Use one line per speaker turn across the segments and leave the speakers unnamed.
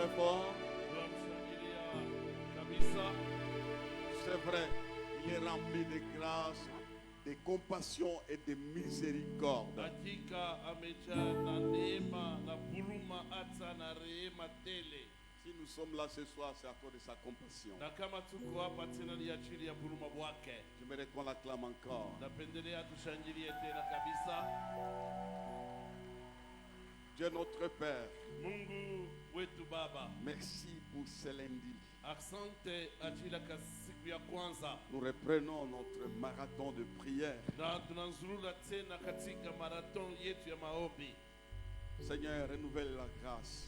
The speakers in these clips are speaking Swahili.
très fort. C'est vrai, il est rempli de grâce, de compassion et de miséricorde. Si nous sommes là ce soir, c'est à cause de sa compassion. J'aimerais qu'on l'acclame encore. Dieu notre Père, merci pour ce lundi. Nous reprenons notre marathon de prière. Seigneur, renouvelle la grâce.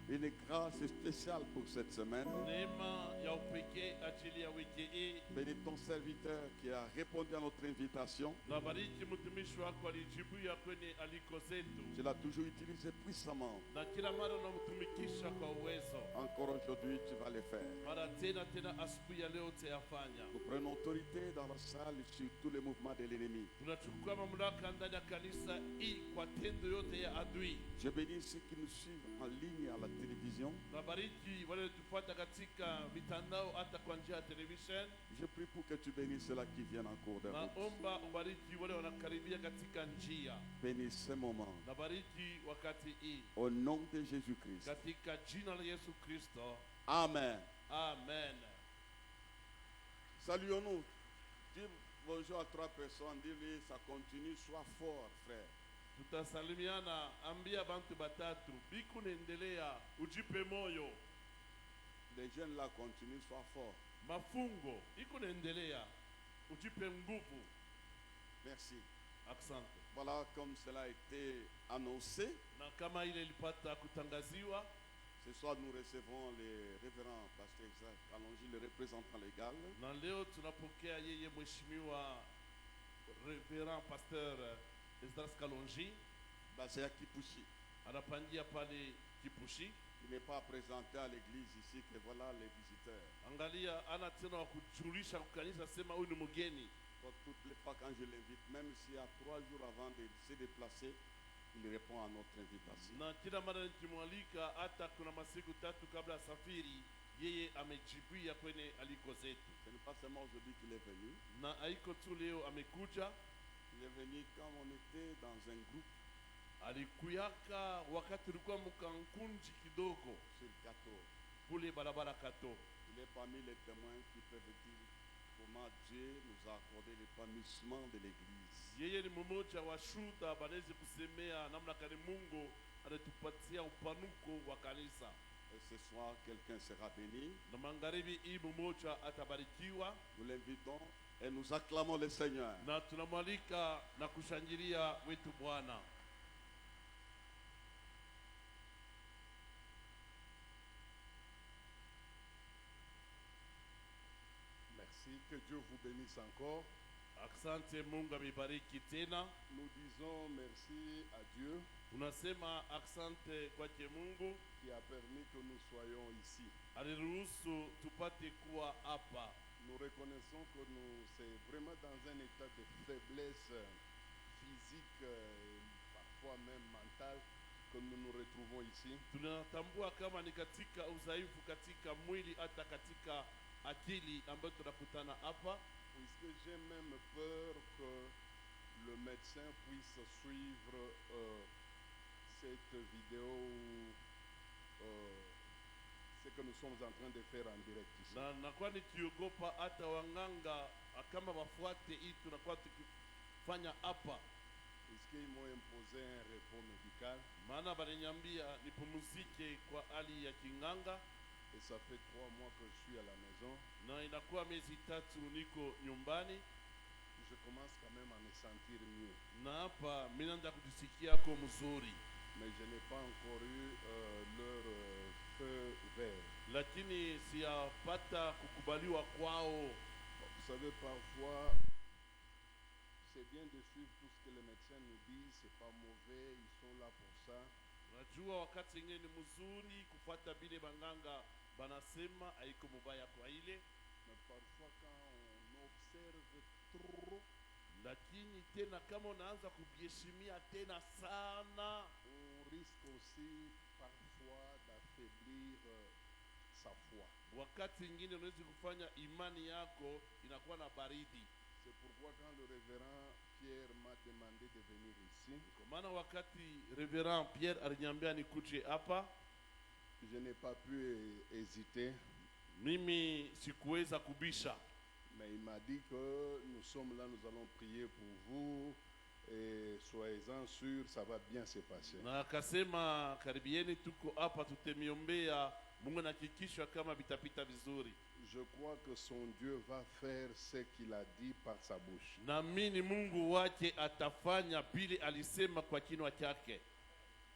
Une grâce spéciale pour cette semaine. Bénis ton serviteur qui a répondu à notre invitation. Tu l'as toujours utilisé puissamment. Encore aujourd'hui, tu vas le faire. Nous prenons autorité dans la salle sur tous les mouvements de l'ennemi. Je bénis ceux qui nous suivent en ligne à la télévision. Je prie pour que tu bénisses ceux-là qui viennent en cours de route. Bénis ce moment. Au nom de Jésus-Christ. Amen.
Amen.
Saluons-nous. Dis bonjour à 3 personnes. Dis-lui, ça continue, sois fort, frère.
Tutasalimiana, ambia bantu batatu biku nendelea, ujipe moyo.
Les jeunes là continuent, sois fort.
Mafungo iko nendelea, ujipe nguvu.
Merci.
Asante.
Voilà comme cela a été annoncé.
Na kama ile ilipata kutangaziwa.
Ce soir nous recevons le révérend pasteur Isaac Kalonji, le représentant légal.
Na leo tunapokea yeye mheshimiwa révérend pasteur Esdras Kalonji,
basé à Kipushi.
Anapangia pale Kipushi.
Il n'est pas présenté à l'église ici que voilà les visiteurs.
Angalia ana tena wa kujulisha kanisa sema huyu ni mgeni.
Toutes les fois quand je l'invite, même s'il y a 3 jours avant de se déplacer, il répond à notre invitation.
Na kila mara nikimwalika hata kuna masiku 3 kabla safiri, yeye amejibia kwenye aliko zetu.
Ce n'est pas seulement aujourd'hui qu'il est venu.
Na haiko tu leo amekuja.
Il est venu quand on était dans un groupe.
Alikuyaka wakati tulikuwa mkankunji kidogo
sur Kato.
Kule barabara Kato.
Il est parmi les témoins qui peuvent dire comment Dieu nous a accordé l'épanouissement de l'église.
Yeye ni mmoja wa shuhuda banaweza kusemea namna gani Mungu anatupatia upanuko wa kanisa.
Et ce soir quelqu'un sera béni.
Na magharibi hii mmoja atabarikiwa.
Nous l'invitons et nous acclamons le Seigneur.
Na tunamwalika na kushangilia wetu Bwana.
Merci, que Dieu vous bénisse encore.
Asante, Mungu amebariki tena.
Nous disons merci à Dieu.
Tunasema asante kwake Mungu
qui a permis que nous soyons ici.
Aliruhusu tupate kuwa hapa.
Nous reconnaissons que nous c'est vraiment dans un état de faiblesse physique, parfois même mentale, que nous nous retrouvons ici.
Tunatambua kama ni katika udhaifu katika mwili hata katika akili ambayo tunakutana hapa.
Puisque j'ai même peur que le médecin puisse suivre cette vidéo ce que nous sommes en train de faire en direct ici.
Na kwa nikiogopa hata wanganga kama wafuate hii tunakuwa tukifanya hapa.
Puisqu'ils m'ont imposé un repos médical.
Maana baliniambia nipumzike kwa hali ya kinganga.
Et ça fait 3 mois que je suis à la maison.
Na inakuwa miezi 3 niko nyumbani.
Je commence quand même à me sentir mieux.
Na hapa mimi naanza kujisikia kwa mzuri.
Mais je n'ai pas encore eu leur feu vert.
Lakini siyapata kukubaliwa kwao.
Vous savez, parfois c'est bien de suivre tout ce que les médecins nous disent, c'est pas mauvais, ils sont là pour ça.
Unajua wakati mwingine ni mzuri kufuata bile banganga banasema haiko mubaya kwa ile.
Mais parfois quand on observe trop,
lakini tena kama unaanza kubiheshimia tena sana,
on risque aussi parfois d'affaiblir sa foi.
Wakati ingine unaweza kufanya imani yako inakuwa na baridi.
C'est pourquoi quand le révérend Pierre m'a demandé de venir ici,
Kwa maana wakati Reverend Pierre aliniambia nikuje hapa,
je n'ai pas pu hésiter,
mimi sikuweza kubisha.
mais il m'a dit que nous sommes là, nous allons prier pour vous et soyez-en sûrs, ça va bien se passer.
Na akasema karibieni, tuko hapa tutemiombea, Mungu anahakikisha kama vitapita vizuri.
Je crois que son Dieu va faire ce qu'il a dit par sa bouche.
Naamini Mungu wake atafanya vile alisema kwa kinywa chake.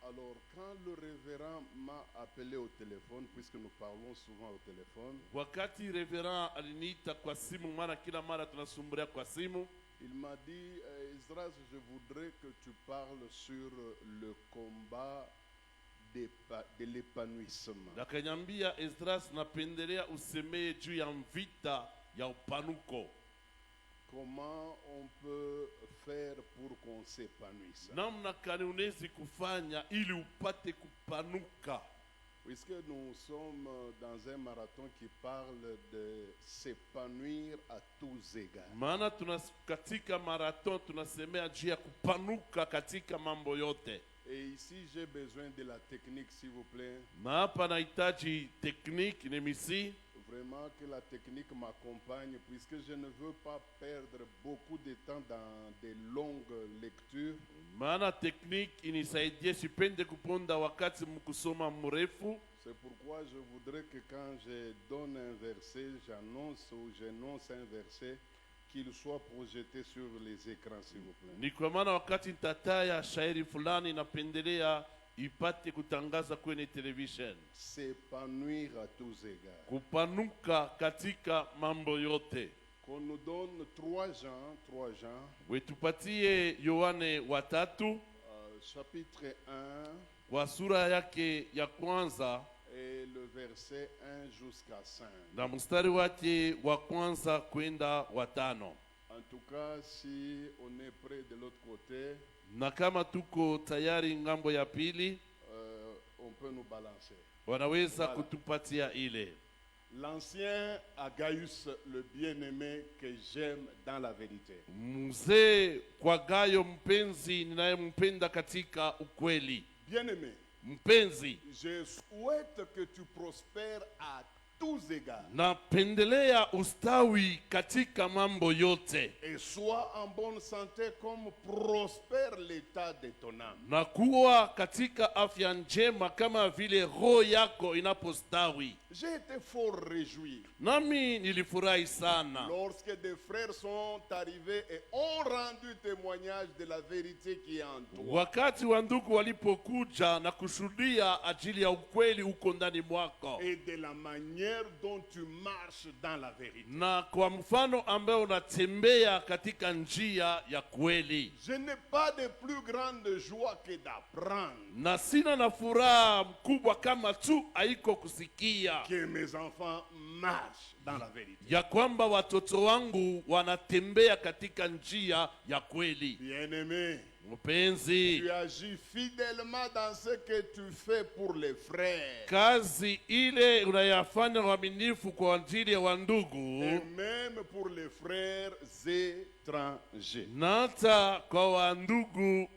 Alors, quand le révérend m'a appelé au téléphone, puisque nous parlons souvent au téléphone,
Wakati Reverend aliniita kwa simu, maana kila mara tunasumbulia kwa simu,
il m'a dit, Esdras, je voudrais que tu parles sur le combat de l'épanouissement.
akaniambia, Esdras, napendelea usemee juu ya vita ya upanuko.
Comment on peut faire pour qu'on s'épanouisse?
Namna gani unaweza kufanya ili upate kupanuka?
Puisque nous sommes dans un marathon qui parle de s'épanouir à tous égards.
Maana katika marathon tunasemea juu ya kupanuka katika mambo yote.
Et ici, j'ai besoin de la technique, s'il vous plaît.
Na hapa nahitaji technique nemisi,
Vraiment que la technique m'accompagne, puisque je ne veux pas perdre beaucoup de temps dans des longues lectures.
maana technique inisaidie sipende kuponda wakati mkusoma mrefu.
C'est pourquoi je voudrais que quand je donne un verset, j'annonce ou j'énonce un verset, qu'il soit projeté sur les écrans, s'il vous plaît.
Ni kwa maana wakati nitataya shairi fulani napendelea ipate kutangaza kwenye television.
S'épanouir à tous égards.
Kupanuka katika mambo yote.
Qu'on nous donne 3 Jean,
Wetupatie Yohane 3
chapitre 1
kwa sura yake ya kwanza
et le verset 1 jusqu'à 5.
na mstari wake wa kwanza kwenda wa 5.
En tout cas, si on est près de l'autre côté,
Na kama tuko tayari ngambo ya pili,
on peut nous balancer.
wanaweza
Voilà.
kutupatia ile.
L'ancien Agaius, le bien-aimé que j'aime dans la vérité.
Mzee kwa Gayo mpenzi ninayempenda katika ukweli.
Bien-aimé,
Mpenzi,
je souhaite que tu prospères à tous égards
napendelea ustawi katika mambo yote
et sois en bonne santé comme prospère l'état de ton âme.
na kuwa katika afya njema kama vile roho yako inapostawi.
J'ai été fort réjoui
Nami nilifurahi sana
lorsque des frères sont arrivés et ont rendu témoignage de la vérité qui est en toi.
wakati wa ndugu walipokuja na kushuhudia ajili ya ukweli uko ndani mwako,
Et de la manière dont tu marches dans la vérité.
na kwa mfano ambayo unatembea katika njia ya kweli.
Je n'ai pas de plus grande joie que d'apprendre
Na sina na furaha mkubwa kama tu haiko kusikia
que mes enfants marchent dans la vérité.
ya kwamba watoto wangu wanatembea katika njia ya kweli.
Bien-aimé,
Mpenzi,
tu agis fidèlement dans ce que tu fais pour les frères.
kazi ile unayafanya uaminifu kwa ajili ya wandugu
Et même pour les frères étrangers.
na hata kwa wandugu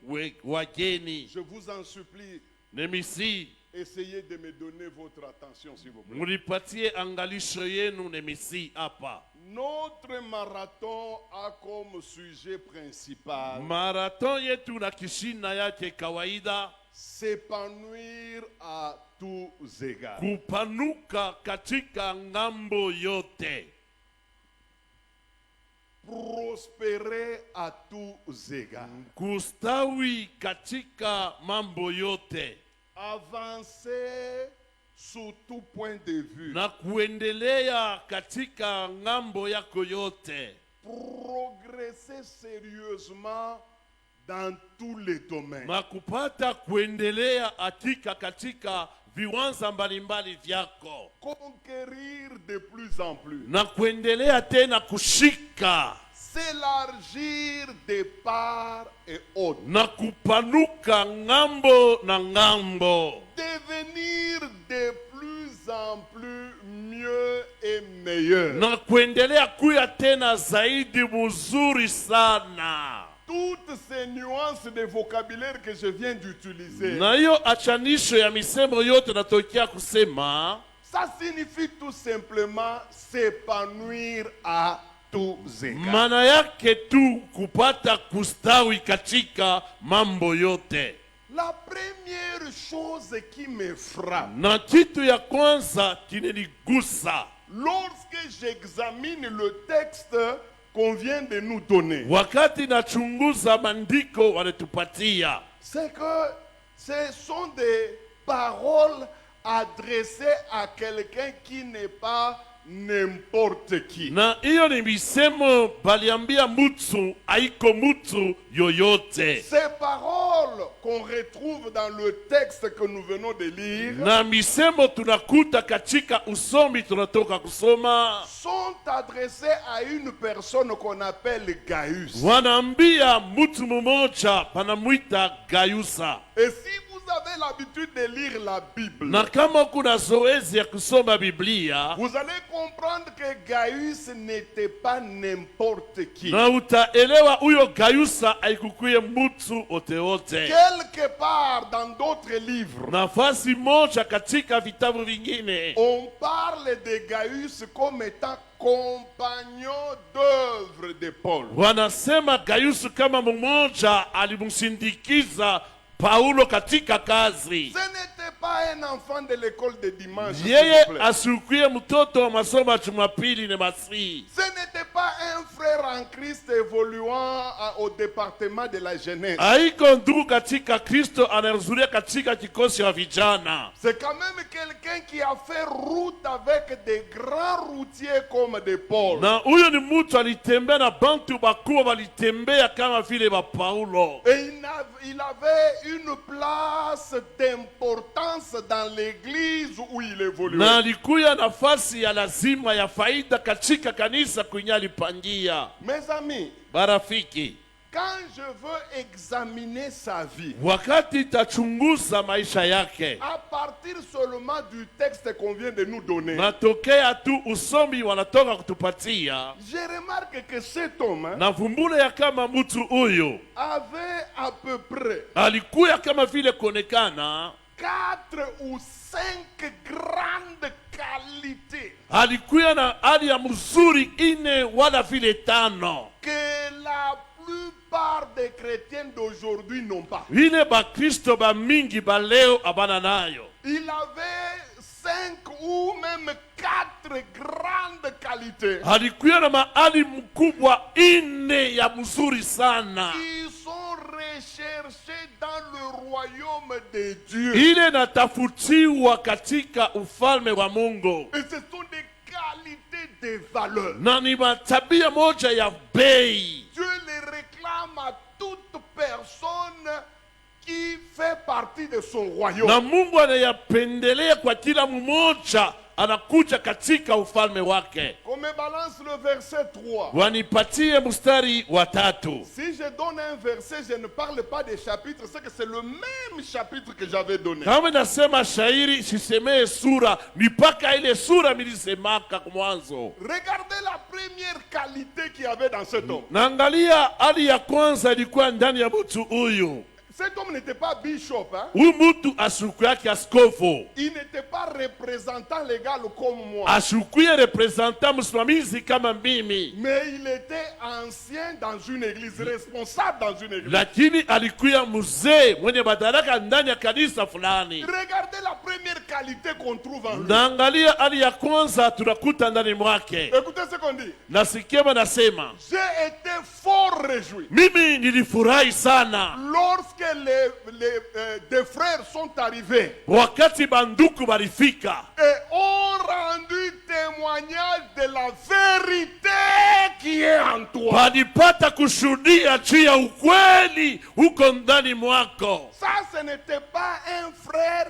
wageni.
Je vous en supplie,
Nemisi,
essayez de me donner votre attention, s'il vous plaît.
mulipatie angalisho yenu nemisi hapa.
Notre marathon a comme sujet principal
Marathon yetu na kishina yake kawaida
s'épanouir à tous égards.
kupanuka katika ngambo yote,
Prospérer à tous égards.
kustawi katika mambo yote,
Avancer sous tout point de vue.
na kuendelea katika ngambo yako yote,
Progresser sérieusement dans tous les domaines.
na kupata kuendelea hakika katika viwanza mbalimbali vyako,
Conquérir de plus en plus.
na kuendelea tena kushika,
s'élargir de part et autre.
na kupanuka ngambo na ngambo,
Devenir de plus en plus mieux et meilleur.
na kuendelea kuya tena zaidi mzuri sana.
Toutes ces nuances de vocabulaire que je viens d'utiliser,
Na hiyo achanisho ya misemo yote natokea kusema,
ça signifie tout simplement s'épanouir à tous égards.
maana yake tu kupata kustawi katika mambo yote.
La première chose qui me frappe,
Na kitu ya kwanza kinanigusa
lorsque j'examine le texte qu'on vient de nous donner,
wakati nachunguza maandiko wanatupatia,
c'est que ce sont des paroles adressées à quelqu'un qui n'est pas n'importe qui.
na hiyo ni misemo baliambia mtu, haiko mtu yoyote.
Ces paroles qu'on retrouve dans le texte que nous venons de lire
Na misemo tunakuta katika usomi tunatoka kusoma,
sont adressées à une personne qu'on appelle Gaius.
wanaambia mtu mmoja panamwita Gayusa.
Et si vous avez l'habitude de lire la Bible,
Na kama kuna zoezi ya kusoma Biblia,
vous allez comprendre que Gaius n'était pas n'importe qui.
na utaelewa huyo Gayusa haikukuye mtu oteote.
Quelque part dans d'autres livres,
Nafasi moja katika vitabu vingine
on parle de Gaius comme étant compagnon d'œuvre de Paul.
wanasema Gayusu kama mmoja alimsindikiza Paulo katika kazi.
Ce n'était pas un enfant de l'école de dimanche, s'il
Yeye
vous plaît.
asikuye mtoto wa masomo ya Jumapili na Masihi.
Ce n'était pas un frère en Christ évoluant au département de la jeunesse.
Haiko ndugu katika Kristo anahudhuria katika kikosi ya vijana.
C'est quand même quelqu'un qui a fait route avec des grands routiers comme de Paul.
Na huyo ni mtu alitembea na bantu bakubwa walitembea kama vile ba Paulo.
Et il avait une place d'importance dans l'église où il évoluait.
Na alikuya nafasi ya lazima ya faida katika kanisa kwenye alipangia.
Mes amis,
Barafiki,
quand je veux examiner sa vie,
wakati tachunguza maisha yake,
à partir seulement du texte qu'on vient de nous donner,
natokea tu usomi wanatoka kutupatia,
je remarque que cet homme
na vumbule ya kama mtu huyo
avait à peu près
alikuya kama vile kuonekana
4 ou 5 grandes qualités
alikuya na hali ya mzuri ine wala vile tano,
que la plupart des chrétiens d'aujourd'hui n'ont pas.
ile bakristo ba mingi ba leo abana nayo.
Il avait 5 ou même 4 grandes qualités
Alikuya na mahali mkubwa ine ya mzuri sana,
qui sont recherchées dans le royaume de Dieu.
ile natafutiwa katika ufalme wa Mungu,
Et ce sont des qualités de valeur.
na ni matabia moja ya bei.
Dieu les réclame à toute personne qui fait partie de son royaume.
Na Mungu anayapendelea kwa kila mmoja anakuja katika ufalme wake.
Qu'on me balance le verset 3.
Wanipatie mstari wa 3.
Si je donne un verset, je ne parle pas des chapitres, c'est que c'est le même chapitre que j'avais donné.
Kama nasema shairi sisemee sura, ni paka ile sura milisemaka kwa mwanzo.
Regardez la première qualité qu'il y avait dans cet homme.
Naangalia hali ya kwanza ilikuwa ndani ya mtu huyu.
Cet homme n'était pas bishop, hein?
Huyu mtu asuku yake askofu,
Il n'était pas représentant légal comme moi.
asukuye representant msimamizi kama mimi,
Mais il était ancien dans une église, responsable dans une église.
lakini alikuya mzee mwenye madaraka ndani ya kanisa fulani.
Regardez la première qualité qu'on trouve en lui.
Naangalia hali ya kwanza tunakuta ndani mwake.
Écoutez ce qu'on dit.
Nasikia nasema,
J'ai été fort réjoui
mimi nilifurahi sana
lorsque des frères sont arrivés
wakati banduku walifika
et ont rendu témoignage de la vérité qui est en toi.
walipata kushuhudia juu ya ukweli huko ndani mwako.
Ça, ce n'était pas un frère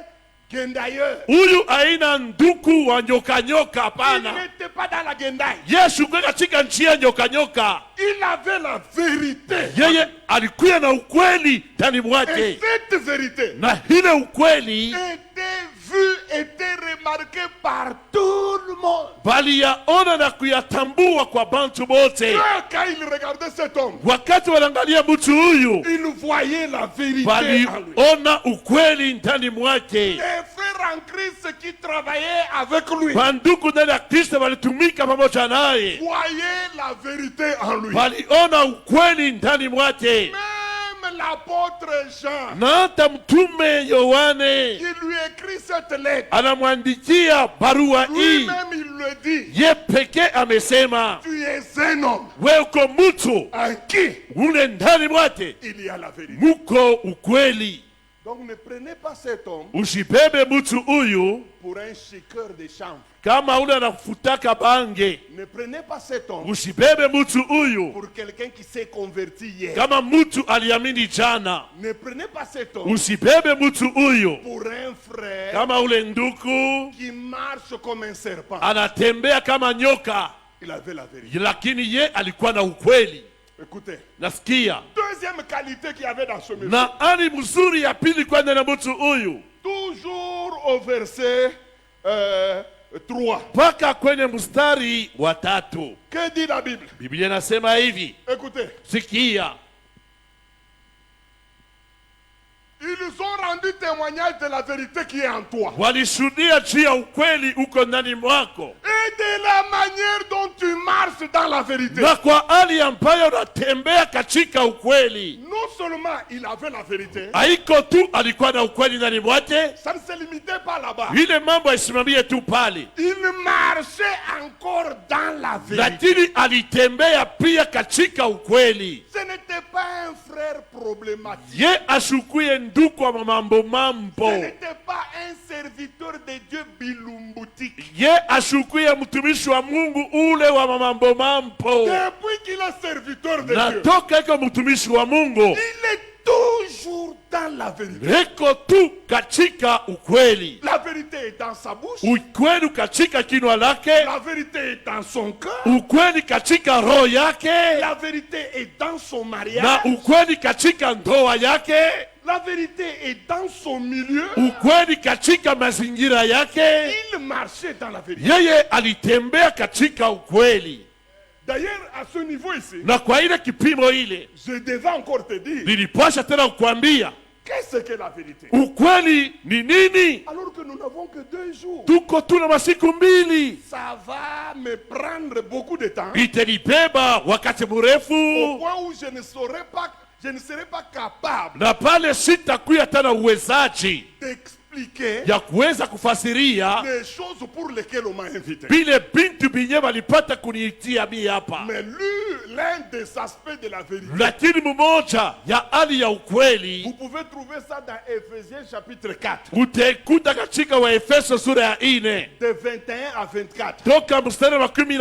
Gendailleur.
Huyu aina nduku wa nyoka nyoka,
Il
hapana.
n'était pas dans la Gendaille.
Yesu kwa katika njia nyoka nyoka.
Il il avait la vérité.
Yeye alikuwa na ukweli ndani
Et
mwake,
cette vérité
na ile ukweli
était vue, était remarquée par tout le monde.
bali yaona na kuyatambua kwa bantu bote.
Quand il regardait cet homme,
Wakati wanaangalia mtu huyu,
il voyait la vérité en lui.
waliona ukweli ndani mwake.
Les frères en Christ qui travaillaient avec lui
Banduku ndani ya Kristo walitumika pamoja naye,
voyaient la vérité en lui.
waliona ukweli ndani mwake.
Même l'apôtre Jean,
Na hata mtume Yohane
qui lui écrit cette lettre,
anamwandikia barua hii,
lui-même il le dit,
ye pekee amesema,
tu es un homme
wewe uko mtu
en qui
ule ndani mwake
il y a la vérité.
muko ukweli.
Donc ne prenez pas cet homme
Usibebe mtu huyu
pour un chiqueur de chanvre.
kama ule anafutaka bange.
Ne prenez pas cet homme
Usibebe mtu huyu
pour quelqu'un qui s'est converti hier.
kama mtu aliamini jana.
Ne prenez pas cet homme
Usibebe mtu huyu
pour un frère
kama ule nduku
qui marche comme un serpent.
anatembea kama nyoka,
Il avait la vérité.
lakini ye alikuwa na ukweli.
Écoutez,
Nasikia
deuxième qualité qu'il y avait dans ce monsieur.
na ani mzuri ya pili kwenda na mtu huyu,
Toujours au verset 3.
mpaka kwenye mstari wa 3
Que dit la Bible?
Biblia inasema hivi,
Écoutez,
sikia,
ils ont rendu témoignage de la vérité qui est en toi
walishuhudia juu ya ukweli uko ndani mwako,
et de la manière dont tu marches dans la vérité.
na kwa hali ambayo unatembea katika ukweli.
Non seulement il avait la vérité,
Haiko tu alikuwa na ukweli ndani mwake,
ça ne se limitait pas là-bas.
ile mambo aisimamie tu pale,
Il marchait encore dans la vérité.
lakini alitembea pia katika ukweli.
Ce n'était pas un frère problématique.
Ye ashukuye nduku wa mambo
Ce
mambo,
n'était pas un serviteur de Dieu bilumboutique.
ye ashukuye mtumishi wa Mungu ule wa mambo mambo.
Depuis qu'il est serviteur de Dieu,
Natoka iko mtumishi wa Mungu,
il est toujours dans la vérité.
eko tu katika ukweli.
La vérité est dans sa bouche.
Ukweli katika kinywa lake,
La vérité est dans son cœur.
ukweli katika roho yake,
La vérité est dans son
na
mariage.
ukweli katika ndoa yake,
La vérité est dans son milieu.
ukweli katika mazingira yake.
Il marchait dans la vérité.
Yeye alitembea katika ukweli.
D'ailleurs, à ce niveau ici,
Na kwa ile kipimo ile,
je devais encore te dire,
nilipasha tena kukwambia
qu'est-ce que la vérité?
ukweli ni nini.
Alors que nous n'avons que 2 jours.
Tuko tuna masiku mbili,
Ça va me prendre beaucoup de temps.
itanibeba wakati
Au
mrefu,
point où je ne serai pas capable
na pale sitakuya tena uwezaji
d'expliquer
ya kuweza kufasiria
les choses pour lesquelles on m'a invité.
vile bintu binye walipata kuniitia mi hapa.
Mais l'un des aspects de la vérité,
Lakini mmoja ya hali ya ukweli
vous pouvez trouver ça dans Ephésiens chapitre 4,
utaikuta katika Waefeso sura ya 4
de 21 à 24.
toka mstari wa 11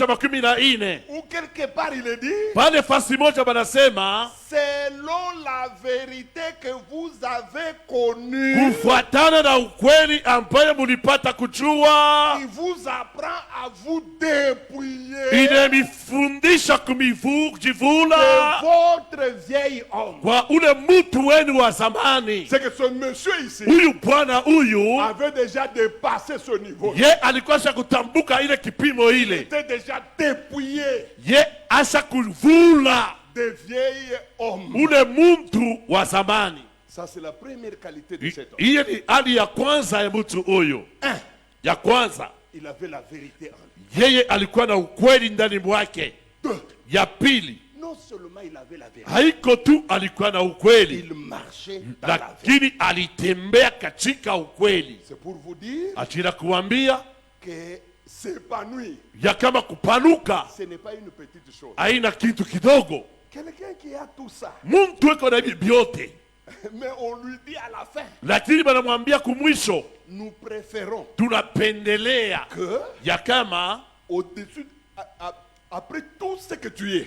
wa 14,
Où quelque part il est dit,
pale fasi moja banasema
selon la vérité que vous avez connue,
kufuatana na ukweli ambayo mulipata kujua,
il vous apprend à vous dépouiller
inamifundisha kujivula
de votre vieil homme.
kwa ule mtu wenu wa zamani.
C'est que ce monsieur ici
Huyu bwana huyu
avait déjà dépassé ce niveau.
ye alikuwa asha kutambuka ile kipimo
Il
ile,
était déjà dépouillé
ye asha kuvula
des vieils hommes.
ule mtu wa zamani.
Ça, c'est la première qualité de cet homme.
Hiyo ni hali ya kwanza ya mtu huyo.
Un,
Ya kwanza,
il avait la vérité en lui.
yeye alikuwa na ukweli ndani mwake.
Deux,
Ya pili,
non seulement il avait la vérité,
haiko tu alikuwa na ukweli,
il marchait dans la vérité.
lakini alitembea katika ukweli.
C'est pour vous dire
Achira kuambia
que s'épanouir,
ya kama kupanuka
ce n'est pas une petite chose.
haina kitu kidogo.
Quelqu'un qui a tout ça,
Mtu eko na hivi vyote,
mais on lui dit à la fin,
lakini banamwambia kumwisho,
nous préférons
tunapendelea
que
ya kama
au-dessus, après tout ce que tu es,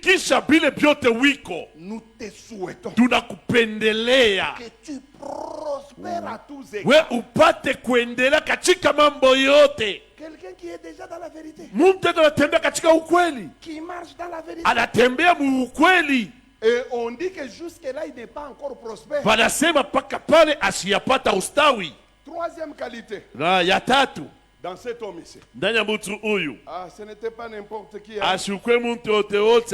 kisha vile vyote wiko,
nous te souhaitons
tunakupendelea
que tu prospères à tous
we
égards.
upate kuendelea katika mambo yote.
Quelqu'un qui est déjà dans la vérité,
Mtu anatembea katika ukweli,
qui marche dans la vérité.
anatembea mu ukweli.
Et on dit que jusque-là, il n'est pas encore prospère.
Wanasema paka pale asiyapata ustawi.
Troisième qualité
Na ya tatu
dans cet homme ici.
ndani ya mtu huyu,
Ah, ce n'était pas n'importe qui. Hein.
ashukwe mtu yote wote,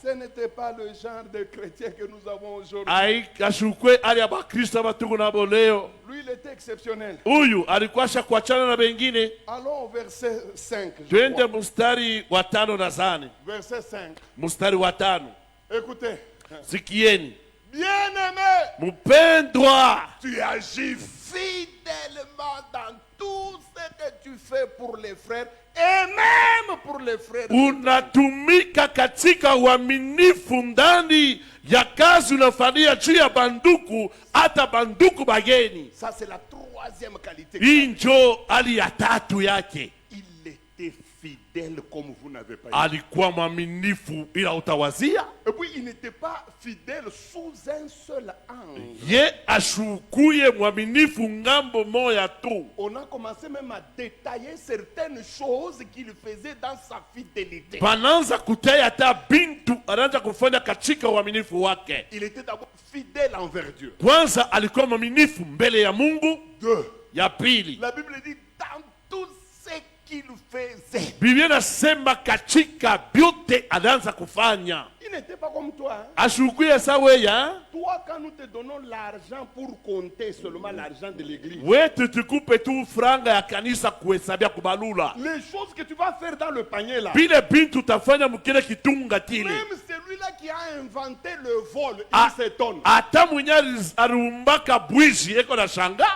Ce n'était pas le genre de chrétien que nous avons aujourd'hui.
ashukwe ali ya bakristo aba tuko nabo leo.
Lui, il était exceptionnel.
Huyu alikuwa kuachana na wengine.
Allons au verset 5. je
Twende
crois.
mstari wa 5 nadhani.
Verset 5.
Mstari wa 5.
Écoutez.
Sikieni.
Bien-aimé,
Mpendwa,
tu agis fidèlement dans tout ce que tu fais pour les frères et même pour les frères.
unatumika katika uaminifu ndani ya kazi unafanyia juu ya banduku, hata banduku bageni.
Ça, c'est la troisième qualité.
Hii njo hali ya tatu yake.
Il était fidèle comme vous n'avez pas été.
Alikuwa mwaminifu ila utawazia.
Et puis, il n'était pas fidèle sous un seul angle.
Ye ashukuye mwaminifu ngambo moya tu.
On a commencé même à détailler certaines choses qu'il faisait dans sa fidélité.
Bananza kutaya hata bintu anaanza kufanya katika uaminifu wake.
Il était d'abord fidèle envers Dieu.
Kwanza alikuwa mwaminifu mbele ya Mungu.
Deux.
Ya pili,
La Bible dit dans tout ce qu'il faisait.
Biblia inasema katika vyote anaanza kufanya.
Il n'était pas comme toi. Hein?
Ashukuye saweya.
Toi, quand nous te donnons l'argent pour compter seulement l'argent de l'église,
Wetu tukupe tu franga ya kanisa kuhesabia kubalula.
les choses que tu vas faire dans le panier là,
Bile bintu utafanya mkile kitunga tile.
même celui-là qui a inventé le vol,
Ah.
il s'étonne.
Ata mwenye arumbaka bwizi eko na shanga.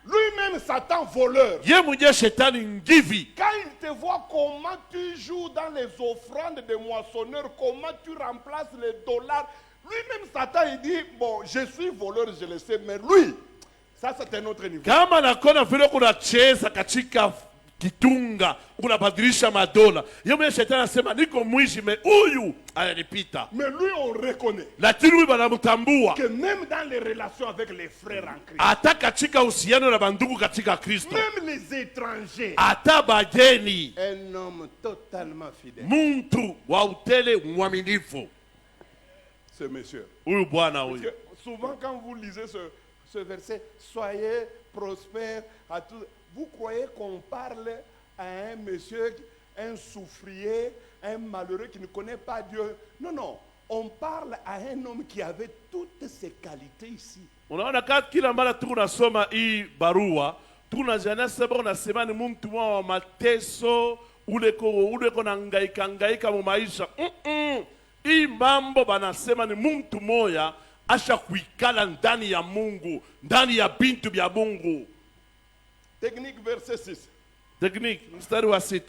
Lui-même Satan voleur.
Ye mwenye shetani ngivi.
Quand il te voit comment tu joues dans les offrandes des moissonneurs, comment tu remplaces les dollars, lui-même Satan il dit, bon, je suis voleur, je le sais, mais lui, ça c'est un autre niveau.
Kama nakona vile kuna cheza katika kitunga, unabadilisha madola. Ye mwenye shetani anasema niko mwizi me huyu ananipita.
Mais lui on reconnaît
Lakini huyu banamtambua.
que même dans les relations avec les frères en Christ,
Ata katika uhusiano na bandugu katika Kristo.
même les étrangers,
Ata bageni.
un homme totalement fidèle.
Muntu wa utele mwaminifu.
Ce monsieur.
Huyu bwana
Parce
huyu.
que souvent quand vous lisez ce verset, soyez prospères à tous. Vous croyez qu'on parle à un monsieur, un souffrier, un malheureux qui ne connaît pas Dieu. Non, non. On parle à un homme qui avait toutes ces qualités ici.
Unaona kila mara tu unasoma hii barua, tunajana sema unasema ni mtu wa mateso, uleko na ngaika mu maisha. Hii mambo banasema ni mtu moya asha kuikala ndani ya Mungu, ndani ya bintu bya Mungu.
Technique verset 6.
Technique mstari wa 6.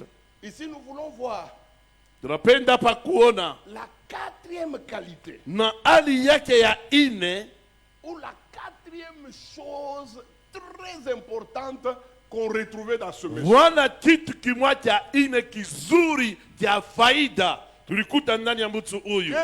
Ici nous voulons voir
Tunapenda pa kuona
la quatrième qualité
na hali yake ya ine,
ou la quatrième chose très importante qu'on retrouvait dans ce monsieur.
wana kitu kimwa cha ine kizuri cha faida tulikuta ndani ya mtu huyu.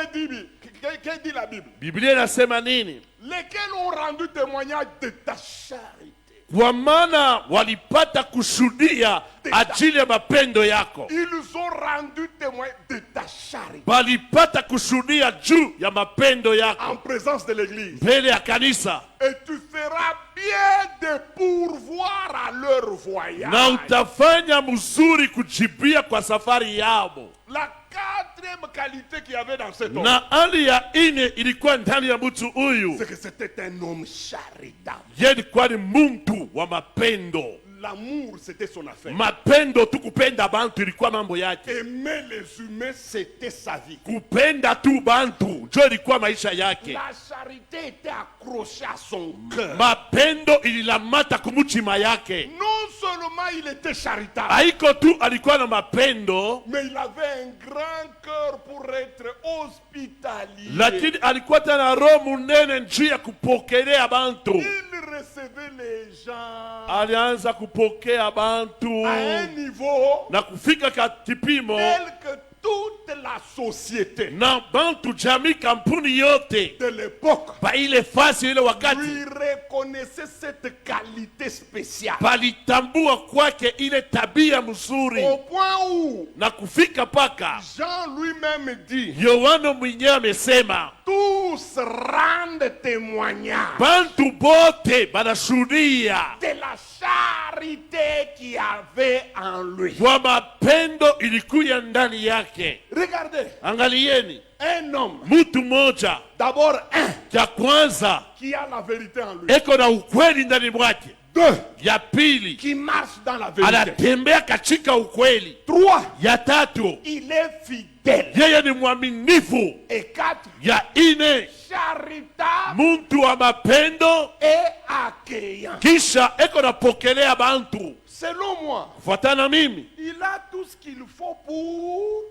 Que dit la Bible?
Biblia inasema nini?
Lesquels ont rendu témoignage de ta charité.
Kwa maana walipata kushuhudia ajili ya mapendo yako.
Ils ont rendu témoin de ta charité.
Walipata kushuhudia juu ya mapendo
En
yako
présence de l'église.
mbele ya kanisa,
Et tu feras bien de pourvoir à leur voyage.
na utafanya mzuri kujibia kwa safari yao.
La quatrième qualité qu'il y avait dans cet homme,
Na hali ya ine ilikuwa ndani ya mtu huyu,
c'est que c'était un homme charitable.
yeye alikuwa ni mtu wa mapendo.
L'amour, c'était son affaire.
Mapendo tu, kupenda bantu ilikuwa mambo yake.
Aimer les humains, c'était sa vie.
Kupenda tu bantu njo ilikuwa maisha yake.
La charité était accrochée à son cœur.
Mapendo ililamata kumuchima yake.
Non seulement il était charitable,
Haiko tu alikuwa na mapendo,
mais il avait un grand cœur pour être hospitalier.
lakini alikuwa tena roho munene njuu ya kupokelea bantu.
Il recevait les gens
Alianza kupokea bantu
à un niveau
na kufika ka kipimo
tel que tout la société
na bantu jamii kampuni yote
de l'époque
pa ile fasi ile wakati
lui reconnaissait cette qualité spéciale.
palitambua kwake ile tabia mzuri,
Au point où
na kufika paka
Jean lui-même dit,
Yohana mwenyewe amesema
tous rendent témoignage
bantu bote banashuhudia
de la charité qu'il y avait en lui.
kwa mapendo ilikuya ndani yake.
Regardez,
Angalieni,
un homme,
mtu mmoja
d'abord un,
cha kwanza
qui a la vérité en lui.
eko na ukweli ndani mwake,
Deux,
ya pili
qui marche dans la vérité.
anatembea katika ukweli,
Trois,
ya tatu
il est fidèle.
yeye ni mwaminifu,
Et quatre,
ya ine
charitable
muntu wa mapendo,
et accueillant.
kisha eko napokelea bantu.
Selon moi,
Fuatana na mimi,
il a tout ce qu'il faut pour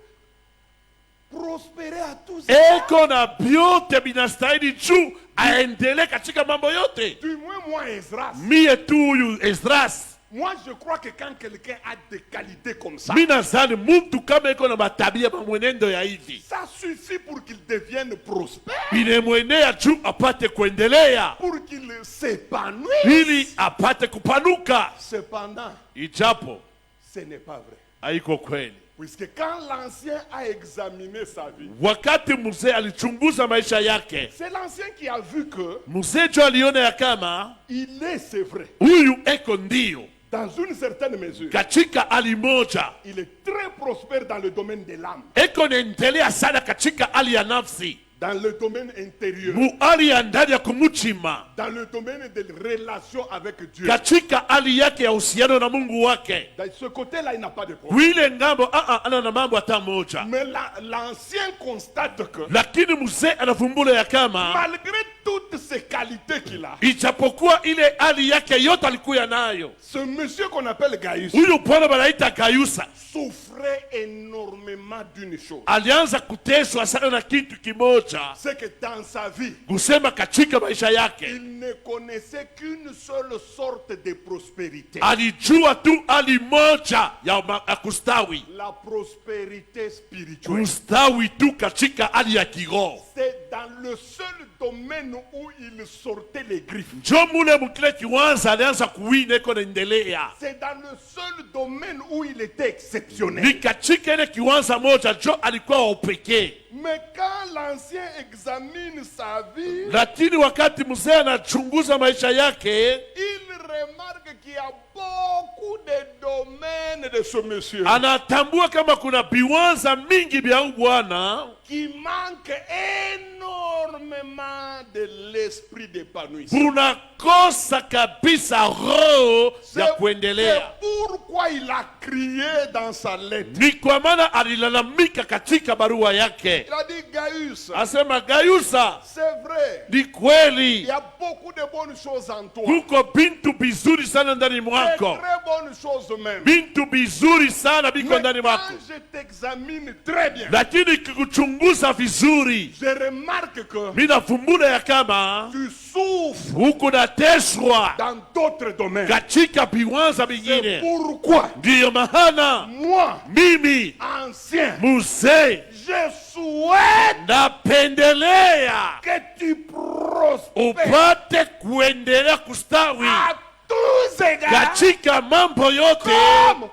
prospérer à tous.
eko na vyote vinastahili juu aendelee katika mambo yote.
Du moins, moi, Esdras.
Mie tu huyu Esdras,
Moi, je crois que quand quelqu'un a des qualités comme ça,
mi nazani muntu kama eko na matabia mamwenendo ya hivi
ça suffit pour qu'il devienne prospère,
inemwenea juu apate kuendelea,
pour qu'il s'épanouisse.
ili apate kupanuka.
Cependant,
Ijapo
ce n'est pas vrai.
haiko kweli.
Puisque quand l'ancien a examiné sa vie,
Wakati mzee alichunguza maisha yake,
c'est l'ancien qui a vu que
mzee jo aliona ya kama
il est, c'est vrai,
huyu eko ndio
dans une certaine mesure,
katika hali moja
il est très prospère dans le domaine de l'âme,
eko naendelea sana katika hali ya nafsi,
dans le domaine intérieur,
mu hali ya ndani ya kumuchima,
dans le domaine de relation avec Dieu.
katika hali yake ya uhusiano na Mungu wake.
Dans ce côté-là, il n'a pas de problème.
Kuile ngambo ana na mambo hata moja,
Mais l'ancien constate que,
lakini mzee anavumbula ya kama
malgré toutes ces qualités qu'il a,
ijapokuwa ile hali yake yote alikuya nayo,
ce monsieur qu'on appelle Gaius
huyu bwana banaita Gayusa
souffrait énormément d'une chose.
alianza kuteswa sana na kitu kimoja,
C'est que dans sa vie,
kusema katika maisha yake
il ne connaissait qu'une seule sorte de prospérité.
alijua tu hali moja ya kustawi,
La prospérité spirituelle.
kustawi tu katika hali ya kiroho.
C'est dans le seul domaine où il sortait les griffes.
Njo mule mukile kiwanza alianza kuwina iko naendelea,
C'est dans le seul domaine où il était exceptionnel.
ni katika ile kiwanza moja njo alikuwa wa upekee.
Mais quand l'ancien examine sa vie,
Lakini wakati mzee anachunguza maisha yake,
il remarque qu'il y a beaucoup de domaines de ce monsieur
anatambua kama kuna viwanza mingi vya huyu bwana
qui manquent énormément de l'esprit d'épanouissement.
kunakosa kabisa roho ya kuendelea.
C'est pourquoi il a crié dans sa lettre.
Ni kwa maana alilalamika katika barua yake,
Il a dit, Gaius,
asema Gayusa,
c'est vrai,
ni
il
kweli
y a beaucoup de bonnes choses en toi.
kuko bintu bizuri sana ndani
Des
mwako,
très bonnes choses même.
bintu bizuri sana biko
Mais
ndani
quand
mwako,
je t'examine très bien,
lakini kikuchunguza vizuri,
je remarque que
minavumbula ya kama
tu souffres
huku nateswa
dans d'autres domaines.
katika viwanza
C'est
vingine.
pourquoi
Ndiyo maana
moi,
mimi
ancien,
mzee
je souhaite
napendelea
que tu prospères
upate kuendelea kustawi
à tous égards
katika mambo yote,
comme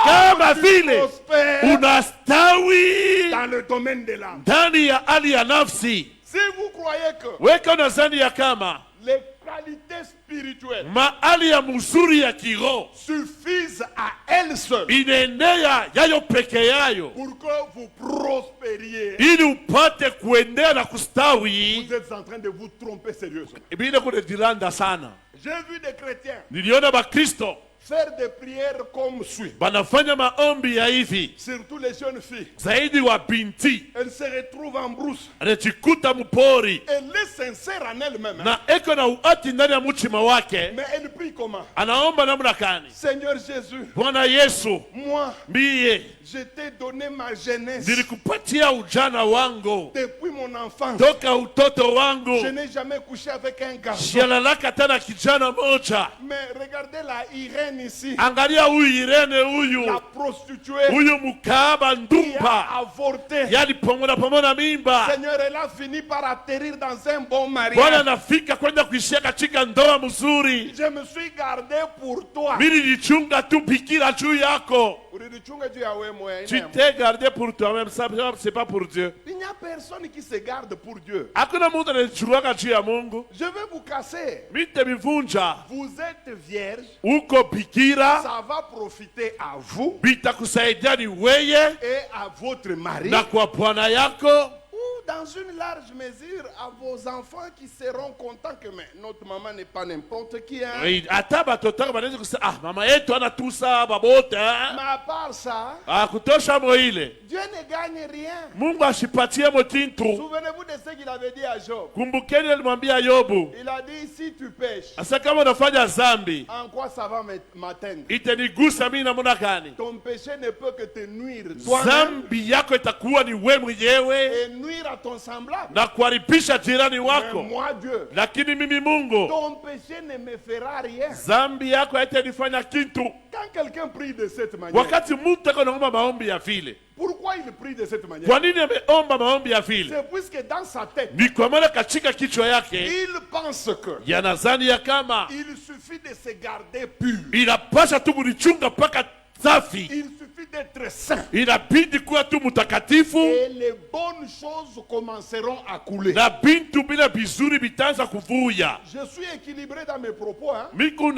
kama
tu
vile
prospères
unastawi
dans le domaine de l'âme.
ndani ya hali ya nafsi.
Si vous croyez que
Weka unazani ya kama
les qualités spirituelles
mahali ya mzuri ya kiroho
suffisent à elles seules
inaendea yayo peke yayo,
pour que vous prospériez,
ili upate kuendea na kustawi,
vous êtes en train de vous tromper sérieusement.
bila kunejilanda sana.
J'ai vu des chrétiens
Niliona Bakristo
faire des prières comme suit.
banafanya maombi ya hivi,
Surtout les jeunes filles.
zaidi wa binti
Elles se retrouvent en brousse.
anajikuta mpori
Elle est sincère en elle-même. Hein.
na eko na uati ndani ya mchima wake,
Mais elle prie comment?
anaomba namna gani?
Seigneur Jésus,
Bwana Yesu,
moi,
mie
je t'ai donné ma jeunesse.
nilikupatia ujana wangu
Depuis mon enfance,
toka utoto
je
wangu,
n'ai jamais couché avec un garçon.
sialalaka tena kijana moja.
Mais regardez la Irène Irène ici,
Angalia huyu Irene huyu.
la prostituée
Huyu mukaba
qui
ndumba.
a avorté.
Yali pomona mimba.
Seigneur, elle a fini par atterrir dans un bon
Bwana
mariage.
nafika kwenda kuishia katika ndoa mzuri.
Je me suis gardé pour toi.
Mimi nilichunga tu bikira juu yako.
Ulichunga juu ya wewe mwenyewe.
Tu t'es gardé pour toi-même, ça c'est pas pour Dieu.
Il n'y a personne qui se garde pour Dieu.
Hakuna mtu anajichukua juu ya Mungu.
Je vais vous casser.
Mimi nitamvunja.
Vous êtes vierge.
Uko bikira,
Ça va profiter à vous
bitakusaidia ni weye
et à votre mari.
na kwa bwana yako.
Ou dans une large mesure à vos enfants qui seront contents que mais, notre maman n'est pas n'importe qui. Hein.
Hata batoto wako wanaweza kusema ah, mama yetu anatusa babote.
Mais à part ça,
Kutosha moile.
Dieu ne gagne rien.
Mungu ashipatie motintu.
Souvenez-vous de ce qu'il avait dit à Job.
Kumbukeni alimwambia Yobu,
Il a dit si tu pêches,
asa kama unafanya zambi,
en quoi ça va m'atteindre?
itanigusa mimi namna gani?
Ton péché ne peut que te nuire toi-même
Zambi yako itakuwa ni wewe mwenyewe
et nuire à ton semblable.
na kuharibisha jirani
Mais
wako.
moi Dieu,
Lakini mimi Mungu,
ton péché ne me fera rien.
zambi yako haitanifanya kitu.
Quand quelqu'un prie de cette manière,
Wakati mtu anaomba maombi ya vile,
pourquoi il prie de cette manière?
kwa nini ameomba maombi ya vile?
C'est puisque dans sa tête,
Ni kwa maana katika kichwa yake
il pense que
yanazani ya kama
il suffit de se garder pur.
inapasha tu kulichunga mpaka safi,
Il suffit d'être saint.
inabidi kuwa tu mtakatifu
Et les bonnes choses commenceront à couler.
na bintu bila bizuri bitaanza kuvuya.
Je suis équilibré dans mes propos. Hein?
Miku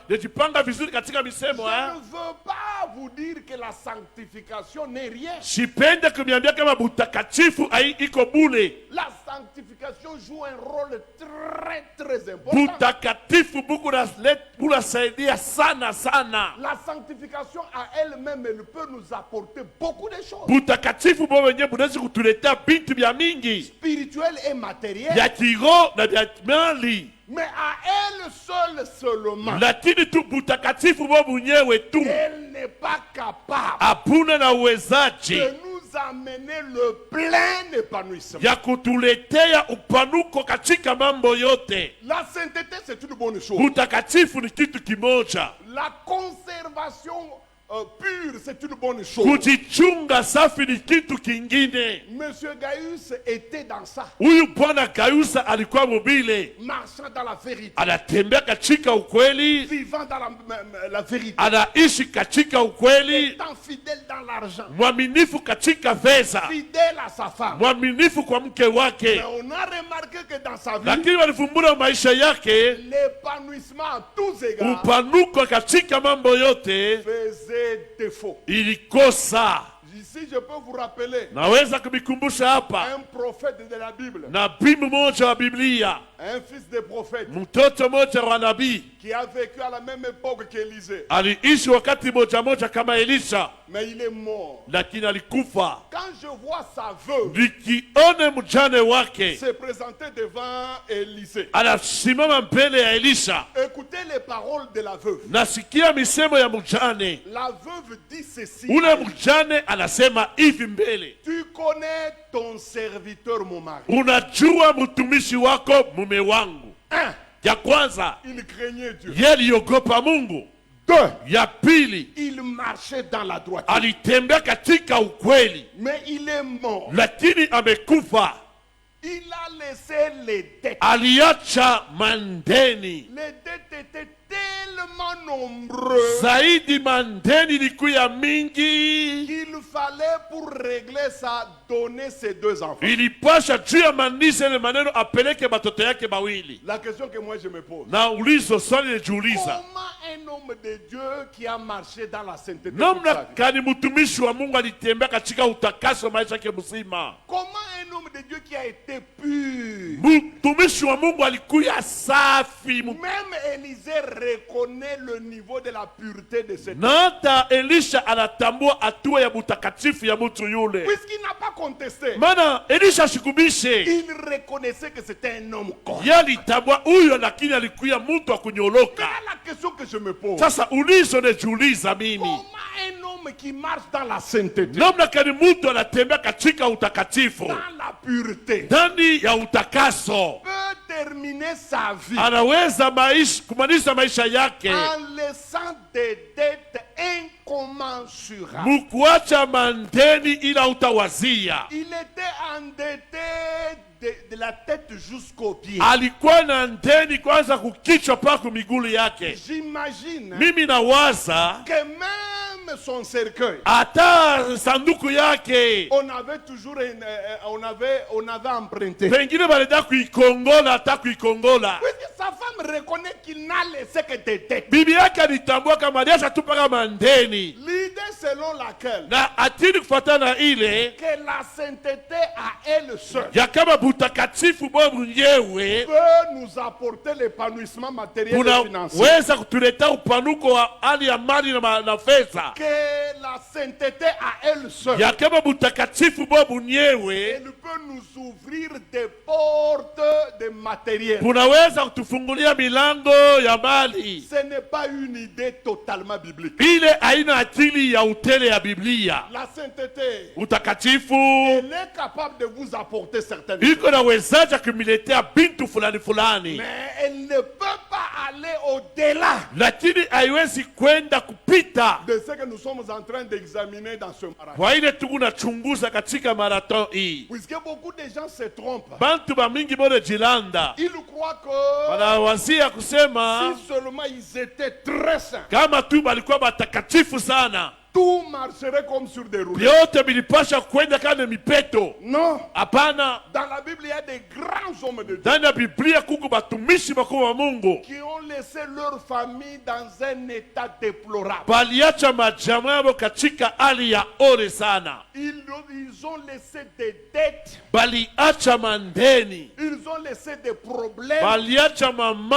nijipanga vizuri katika misemo
Je ne veux pas vous dire que la sanctification n'est rien.
sipende kuniambia kama butakatifu iko bule.
La sanctification joue un rôle très très important.
Butakatifu bunasaidia sana sana.
La sanctification à elle-même, elle peut nous apporter beaucoup de choses.
Butakatifu bo wenyewe bunaweza kutuletea bintu vya mingi
Spirituelles et matérielles.
vya kiroho na vya mali,
Mais à elle seule seulement,
lakini tu butakatifu bo mwenyewe tu
elle n'est pas capable
hapuna na uwezaji
de nous amener le plein épanouissement.
ya kutuletea upanuko katika mambo yote.
La sainteté, c'est une bonne chose.
Butakatifu ni kitu kimoja,
La conservation pure, c'est une bonne chose.
kujichunga safi ni kitu kingine.
Monsieur Gaius était dans ça,
Huyu bwana Gaiusa alikuwa mobile,
marchant dans la vérité,
anatembea katika ukweli,
vivant dans la vérité,
anaishi katika ukweli,
étant fidèle dans l'argent,
mwaminifu katika fedha,
fidèle à sa femme.
mwaminifu kwa mke
Mais
wake.
on a remarqué que dans sa vie,
Lakini walifumbura maisha yake,
l'épanouissement à tous égards
upanuko katika mambo yote
faisait défaut.
ilikosa.
Ici, je peux vous rappeler
Naweza kumikumbusha hapa
un prophète de la Bible,
nabii mmoja wa Biblia,
un fils de prophète
mtoto mmoja wa nabii
qui a vécu à la même époque qu'Élisée,
aliishi wakati moja kama Elisha,
mais il est mort.
lakini alikufa.
Quand je vois sa veuve
Nikione mjane wake
se présenter devant Élisée,
anasimama mbele ya Elisha,
écoutez les paroles de la veuve.
nasikia misemo ya mjane.
La veuve dit ceci:
Ule mjane anasema hivi mbele,
tu connais ton serviteur, mon mari.
unajua mtumishi wako mume wangu.
Un,
Ya kwanza,
il craignait Dieu.
yeye aliogopa Mungu.
Deux,
Ya pili,
il marchait dans la droiture.
alitembea katika ukweli,
Mais il est mort.
lakini amekufa.
Il a laissé les dettes.
Aliacha mandeni
Les dettes étaient tellement nombreuses
zaidi, mandeni ilikuwa mingi,
qu'il fallait pour régler ça donner ses deux enfants.
ilipasha juu ya manise ile maneno apeleke batoto yake bawili.
La question que moi je me pose:
Na ulizo swali lijiuliza,
comment un homme de Dieu qui a marché dans la sainteté toute
namna
sa vie,
kani mtumishi wa Mungu alitembea katika utakaso maisha yake mzima?
comment un homme de Dieu qui a été pur,
Mtumishi wa Mungu alikuwa safi,
même Élisée reconnaît le niveau de la pureté de cet homme,
na hata Elisha anatambua hatua ya utakatifu ya mtu yule,
puisqu'il n'a pas contesté.
maana Elisha shikubishe
Il reconnaissait que c'était un homme correct.
yalitambua huyo, lakini alikuwa mtu wa kunyoloka.
Maintenant, la question que je me pose:
Sasa ulizo nejiuliza mimi,
comment un homme qui marche dans la sainteté,
namna kani mtu anatembea katika utakatifu
dans la pureté,
ndani ya utakaso
peut terminer sa vie
anaweza kumaliza maisha yake
en laissant des dettes incommensurables.
mukuacha mandeni ila utawazia.
Il était endetté de la tête jusqu'aux pieds.
Alikuwa na ndeni kwanza kukichwa paka miguu yake.
J'imagine
Mimi nawaza
que même son cercueil,
hata sanduku yake
on avait toujours on avait emprunté.
pengine balenda kuikongola hata kuikongola.
Puisque sa femme reconnaît qu'il n'a laissé que des dettes.
Bibi yake alitambua kama aliacha tu paka mandeni,
L'idée selon laquelle
na atini kufuatana na ile
que la sainteté à elle seule
ya kama butakatifu bwa mwenyewe
peut nous apporter l'épanouissement matériel et financier.
unaweza kutuleta upanuko wa hali ya mali na fedha.
Que la sainteté à elle seule,
Ya kama butakatifu bwa mwenyewe
elle peut nous ouvrir des portes de matériel.
bunaweza kutufungulia milango ya mali.
Ce n'est pas une idée totalement biblique.
Ile aina akili ya utele ya Biblia.
La sainteté,
Utakatifu
elle est capable de vous apporter certaines choses.
iko nawezaja kumiletea bintu fulani fulani,
Mais elle ne peut pas aller au-delà
lakini haiwezi kwenda kupita
de ce que nous sommes en train d'examiner dans ce marathon.
kwa ile tunachunguza katika marathon hii.
Puisque beaucoup de gens se trompent.
Bantu bamingi bone jilanda
Ils croient que
wanawazia kusema
si seulement ils étaient très saints,
kama tu balikuwa batakatifu sana
tout marcherait comme sur des roulettes.
vyote vilipasha kwenda kama mipeto.
Non.
Hapana,
Dans la Bible, il y a des grands hommes de Dieu
ndani ya Biblia kuko batumishi bakuu wa Mungu
qui ont laissé leur famille dans un état déplorable.
baliacha majamaa yao katika hali ya ore sana,
Ils ont laissé des dettes,
baliacha mandeni,
ils ont laissé des problèmes.
baliacha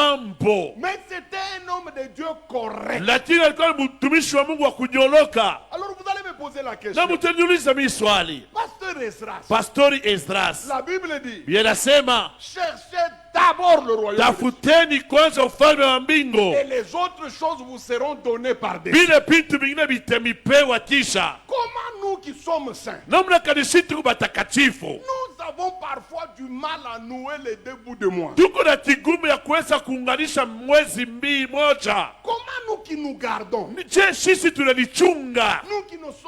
mamambo,
Mais c'était un homme de Dieu correct.
lakini alikuwa ni mtumishi wa Mungu wa kunyoloka.
Alors vous allez me poser la
Na
question.
mtaniuliza mimi swali,
Pasteur Esdras,
Pastori Esdras,
la Bible dit,
Biblia inasema
cherchez d'abord le royaume de Dieu,
tafuteni kwanza ufalme wa mbingu,
et les autres choses vous seront données par des.
vile vitu vingine vitamipewa kisha.
Comment nous qui sommes saints,
Namna kanisa tuko batakatifu,
nous avons parfois du mal à nouer les deux bouts de moi.
tuko na kigumu ya kuweza kuunganisha mwezi mbili moja.
Comment nous qui nous gardons,
Je, sisi tunalichunga,
nous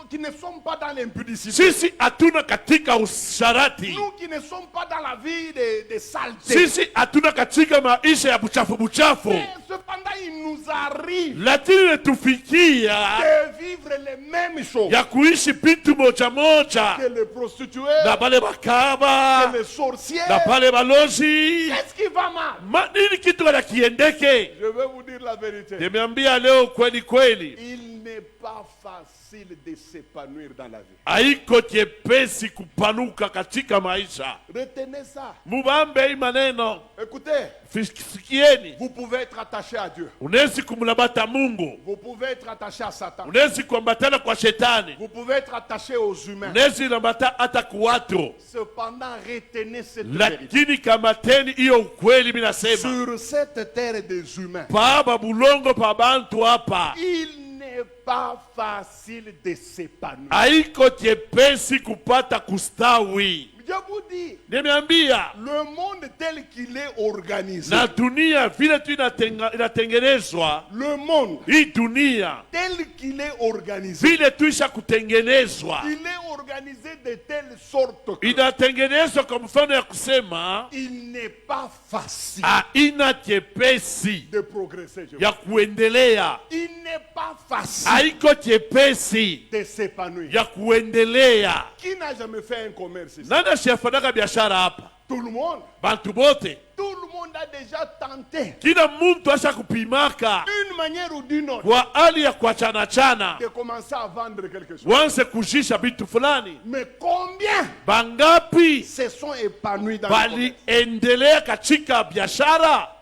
qui ne sommes pas dans l'impudicité,
sisi hatuna katika usharati,
nous qui ne sommes pas dans la vie de saleté,
sisi hatuna katika maisha ya buchafu buchafu,
mais cependant il nous arrive
lakini natufikia
de vivre les mêmes choses
ya kuishi vitu moja moja
que les prostituées,
na bale bakaba
que les sorciers.
na pale balozi.
Qu'est-ce qui va mal?
Nini kitu kana kiendeke?
Je vais vous dire la vérité.
Nimeambia leo kweli kweli,
Il n'est pas facile de s'épanouir dans la vie.
haiko chepesi kupanuka katika maisha.
Retenez ça.
Mubambe hii maneno,
Écoutez,
sikieni.
vous pouvez être attaché à Dieu.
Unawezi kumlabata Mungu,
Vous pouvez être attaché à Satan.
unawezi kuambatana kwa shetani,
Vous pouvez être attaché aux humains.
unawezi lambata hata kuwatu,
Cependant, retenez cette vérité.
lakini kamateni hiyo ukweli. Mimi nasema
Sur cette terre des humains,
baba bulongo pa bantu hapa,
il n'est pas facile de s'épanouir.
haiko chepesi kupata kustawi.
Je vous dis,
Nimeambia
le monde tel qu'il est organisé,
na dunia vile tu inatengenezwa,
le monde
hii dunia
tel qu'il est organisé,
vile tuisha kutengenezwa,
il est organisé de telle sorte que
inatengenezwa kwa mfano ya kusema
il n'est pas facile
haina chepesi
de progresser.
ya kuendelea,
Il n'est pas facile
haiko chepesi
de s'épanouir.
ya kuendelea.
Qui n'a jamais fait un commerce ici?
Nani asiyafanyaka biashara hapa?
Tout le monde.
Bantu bote,
Tout le monde a déjà tenté,
kila muntu asha kupimaka
d'une manière ou d'une autre,
kwa hali ya kuachanachana,
de commencer à vendre quelque chose.
wanze kujisha vitu fulani.
Mais combien
Bangapi
se sont épanouis dans le commerce?
baliendelea katika biashara?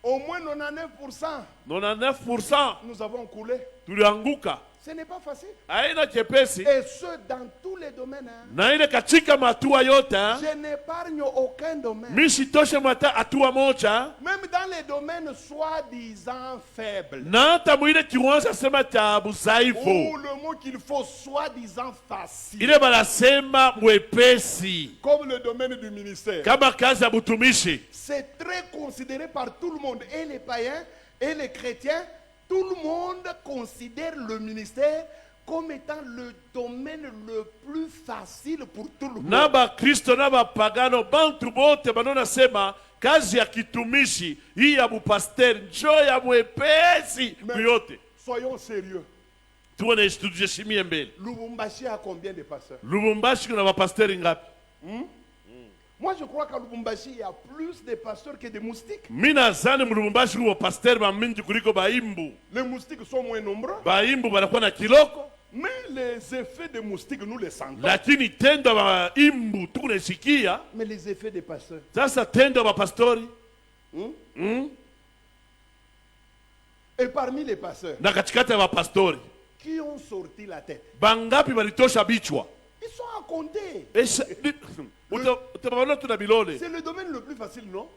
Au moins 99%,
99%
nous avons coulé.
tulianguka.
Ce n'est pas facile.
haina chepesi,
Et ce, dans tous les domaines. Hein.
na ile katika matua yote.
Je n'épargne aucun domaine.
Mi sitoshe mwata hatua moja,
Même dans les domaines soi-disant faibles.
na hata mwile kiwanza sema cha budhaifu,
Ou le mot qu'il faut soi-disant facile.
ile banasema mwepesi,
Comme le domaine du ministère.
kama kazi ya butumishi.
C'est très considéré par tout le monde. Et les païens et les chrétiens, tout le monde considère le ministère comme étant le domaine le plus facile pour tout le monde.
Na bakristo na bapagano bantu bote banona sema kazi ya kitumishi hii ya bupasteri njo ya mwepesi kuyote.
Soyons sérieux.
Tuone tujeshimie mbele.
Lubumbashi a combien de pasteurs?
Lubumbashi kuna bapasteri ngapi?
Moi, je crois qu'à Lubumbashi, il y a plus de pasteurs que de moustiques.
Mina zani mulubumbashi kuwa pasteri bamingi kuliko baimbu.
Les moustiques sont moins nombreux.
Baimbu banakuwa na kiloko,
Mais les effets des moustiques, nous les sentons.
lakini tendo baimbu tukunesikia.
Mais les effets des pasteurs.
Sasa tendo bapastori
Et parmi les pasteurs,
na katikati ya bapastori
qui ont sorti la tête?
bangapi balitosha bichwa?
Ils sont à compter.
Utabaona tuna bilole.
C'est le domaine le plus facile, non?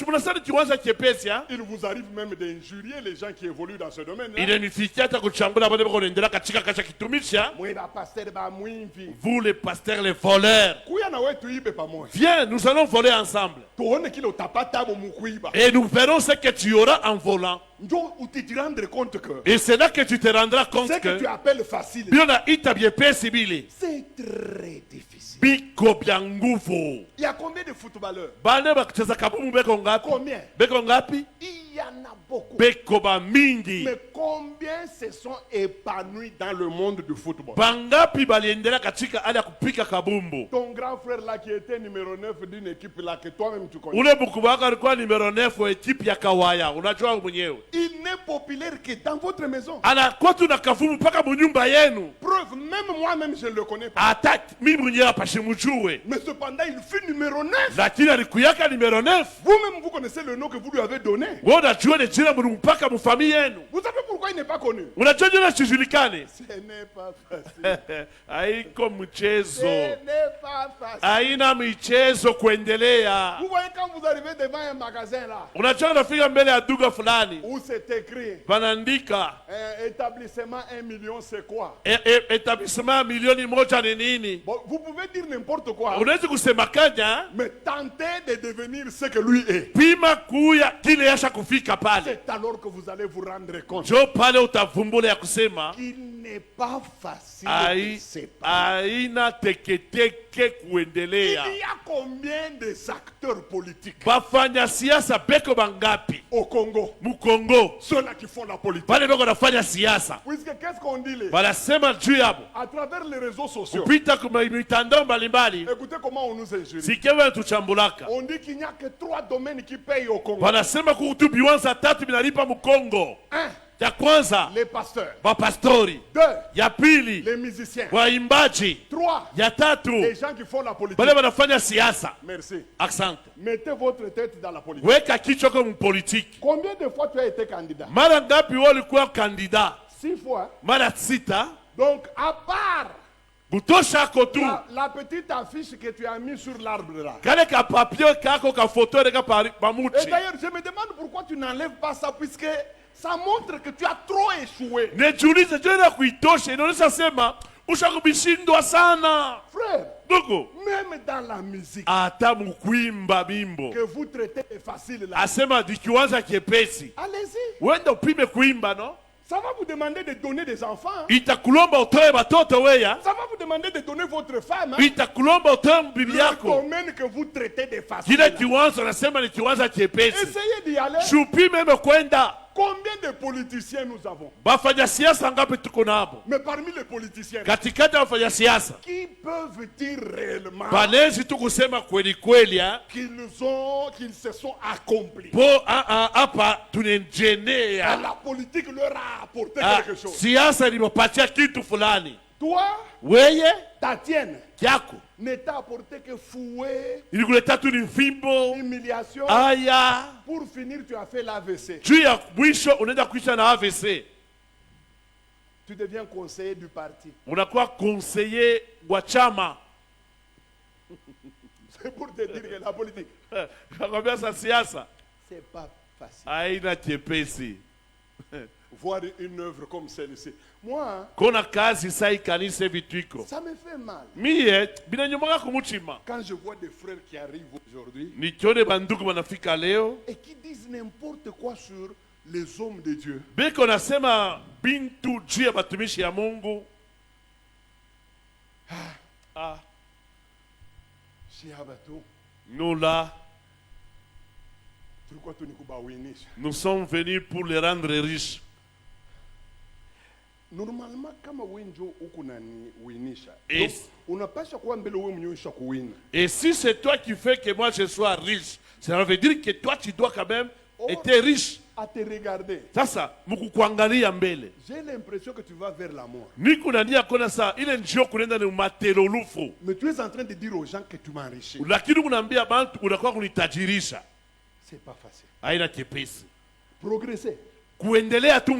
Munasani kiwanza chepesi ha?
Il vous arrive même d'injurier les gens qui évoluent dans ce domaine-là.
Inanifikia hata kuchambula bale bako naendelea katika kacha kitumisha.
Moi, ba pasteur, ba mwimvi.
Vous les pasteurs, les voleurs.
Kuya na wetu ibe pamoja.
Viens, nous allons voler ensemble.
Tuone kile utapata bo mukuiba.
Et nous verrons ce que tu auras en volant.
Ndio uti rendre compte que
Et c'est là que tu te rendras compte
ce que tu
que
appelles facile,
bila ita byepesi bile.
c'est très difficile.
Biko bya nguvu.
Il y a combien de footballeurs?
Bane bakucheza kabumu beko ngapi?
Combien?
Beko ngapi?
Il y en a beaucoup.
Beko ba mingi.
Mais combien se sont épanouis dans le monde du football?
Bangapi baliendelea katika hali ya kupika kabumbu.
Ton grand frère là qui était numéro 9 d'une équipe là que toi-même tu connais.
Ule mkubwa wako alikuwa numero 9 wa ekipi ya Kawaya, unajua mwenyewe.
Il n'est populaire que dans votre maison.
Anakuwa tu na kafumu mpaka munyumba yenu.
Preuve, même moi-même je ne le connais pas.
Hata mimi mwenyewe apashe mjue.
Mais cependant, il fut numéro 9.
Lakini alikuyaka numero 9.
Vous-même, vous connaissez le nom que vous lui avez donné.
Wewe unajua ni jina mpaka mfamii yenu.
Vous savez pourquoi il n'est pas connu?
Unajua jina sijulikane.
Ce n'est pas facile.
Haiko
Ce
mchezo.
n'est pas facile.
Haina michezo kuendelea.
Vous voyez quand vous arrivez devant un magasin là,
Unajua unafika mbele ya duka fulani.
où c'est écrit
Wanaandika
établissement 1 million, c'est quoi?
etablissement milioni moja ni nini?
Bon, vous pouvez dire n'importe quoi,
Unaweza kusema kanya,
mais tentez de devenir ce que lui est.
pima kuya kile yasha kufika pale.
C'est alors que vous allez vous rendre compte
Jo pale utavumbula ya kusema
qu'il n'est pas facile de séparer.
haina teketeke kuendelea.
Il y a combien de acteurs politiques
Bafanya siasa beko bangapi
au Congo?
Mukongo?
Ceux-là qui font la politique.
Pale beko nafanya siasa.
Puisque qu'est-ce qu'on dit les...
Wanasema juu yabo.
À travers les réseaux sociaux,
Kupita kuma mitandao mbalimbali.
écoutez comment on nous injurie.
Sikewe tuchambulaka.
On dit qu'il n'y a que 3 domaines qui payent au Congo.
Wanasema kuhutu biwanza 3 binalipa Mukongo.
1.
Ya kwanza
Les pasteurs.
bapastori.
2.
Ya pili
Les musiciens.
waimbaji.
3.
Ya tatu
Les gens qui font la politique.
bale wanafanya siasa.
Merci.
Asante.
Mettez votre tête dans la politique.
Weka kichwa kwa mpolitiki.
Combien de fois tu as été candidat?
Mara ngapi wewe ulikuwa kandida?
6 fois.
Mara 6.
Donc, à part
Kutosha kotu.
la petite affiche que tu as mis sur l'arbre là.
Kale ka papier kako ka photo reka
Et
pamuchi.
d'ailleurs, je me demande pourquoi tu n'enlèves pas ça, puisque ça montre que tu as trop échoué.
Nejiulize jana kuitosha inaonyesha sema ushakubishindwa sana.
Frère,
Ndugu,
même dans la musique
hata mkuimba bimbo.
que vous traitez de facile là,
Asema dikiwanza kiepesi.
allez-y.
Wenda upime kuimba no?
Ça va vous demander de donner des enfants. Hein.
Itakulomba utoe batoto weya.
Ça va vous demander de donner votre femme. Hein.
Itakulomba utoe bibi
Le
yako.
domaine que vous traitez de facile.
Kile
là.
kiwanza nasema ni kiwanza kiepesi.
Essayez d'y aller.
Shupime kwenda.
Combien de politiciens nous avons?
Bafanya siasa ngapi tuko nabo?
Mais parmi les politiciens,
Katikati ya wafanya siasa
qui peuvent dire réellement
banezi tu kusema kweli kweli
qu'ils se sont accomplis?
po hapa
Et
tunenjenea
la politique leur a apporté quelque chose.
siasa ilipatia kitu fulani.
Toi,
Weye
ta tienne,
kyako
ne t'a apporté que fouet,
ilikuleta tu ni fimbo
humiliation.
aya,
Pour finir, tu as fait l'AVC.
juu ya mwisho unaenda kuisha na AVC.
Tu tu deviens conseiller du parti.
unakuwa conseiller wa chama.
C'est pour te dire que la politique,
Nakwambia sa siasa
c'est pas facile.
haina chepesi.
Voir une œuvre comme celle-ci. Moi,
Kona kazi sai kanisa vitwiko.
ça me fait mal.
Mie binanyumaga kumuchima.
Quand je vois des frères qui arrivent aujourd'hui
Nikione bandugu wanafika leo
et qui disent n'importe quoi sur les hommes de Dieu.
beko nasema bintu juu ya batumishi ya Mungu. Ah,
Chez Abato,
nous là,
tulikuwa tu ni kubawinisha.
nous sommes venus pour les rendre riches.
Normalement kama wewe ndio uko nani winisha.
Et-
Donc, unapaswa kuwa mbele wewe mwenyewe kuwina.
Et si c'est toi qui fais que moi je sois riche, ça veut dire que toi tu dois quand même
Oh.
être riche.
À te regarder.
Sasa mkukuangalia mbele.
J'ai l'impression que tu vas vers la mort.
Niko nania kona saa ile njio kunaenda ni umaterolufu.
Mais tu es en train de dire aux gens que tu m'enrichis.
Lakini unaambia bantu unakuwa kunitajirisha.
C'est pas facile.
Haina chepesi.
Progresser,
Kuendelea tu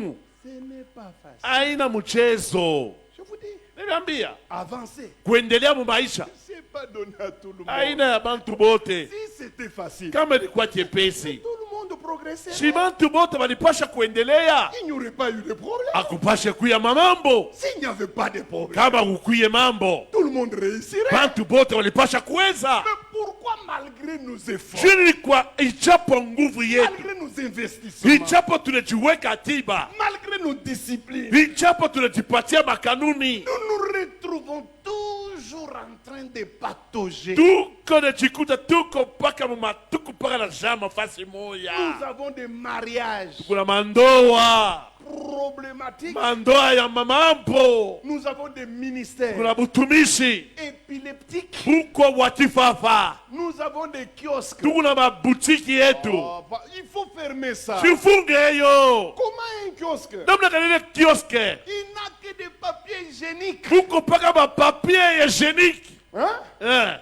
ce n'est pas facile.
haina mchezo.
Je vous dis,
Niambia
avancer,
kuendelea mu maisha
c'est pas donné à tout le monde.
haina ya bantu bote.
Si c'était facile,
Kama ilikuwa chepesi,
tout le monde progresserait.
si bantu bote walipasha kuendelea,
Il n'y aurait pas eu de problème.
akupashe kuya mamambo.
S'il n'y avait pas de problème,
Kama ukuye mambo,
tout le monde réussirait.
bantu bote walipasha kuweza.
Mais pourquoi malgré nos efforts,
Chini kwa ichapo nguvu yetu,
malgré nos investissements,
ichapo tunajiweka akiba,
malgré nos disciplines,
ichapo tunajipatia makanuni,
nous nous retrouvons toujours en train de patauger.
tuko najikuta tuko mpaka mumatuku mpaka na jama fasi
Nous
moya.
avons des mariages
Kuna mandoa,
problématiques.
mandoa ya mamambo,
Nous avons des ministères
kuna butumishi,
épileptiques.
kuko watifafa,
Nous avons des kiosques.
tuko na mabutiki yetu.
Oh, il faut fermer ça.
Sifunge hiyo.
Comment un kiosque?
Namna kanile kioske,
Il n'a que des papiers hygiéniques.
kuko mpaka mapapier hygienique.
Hein?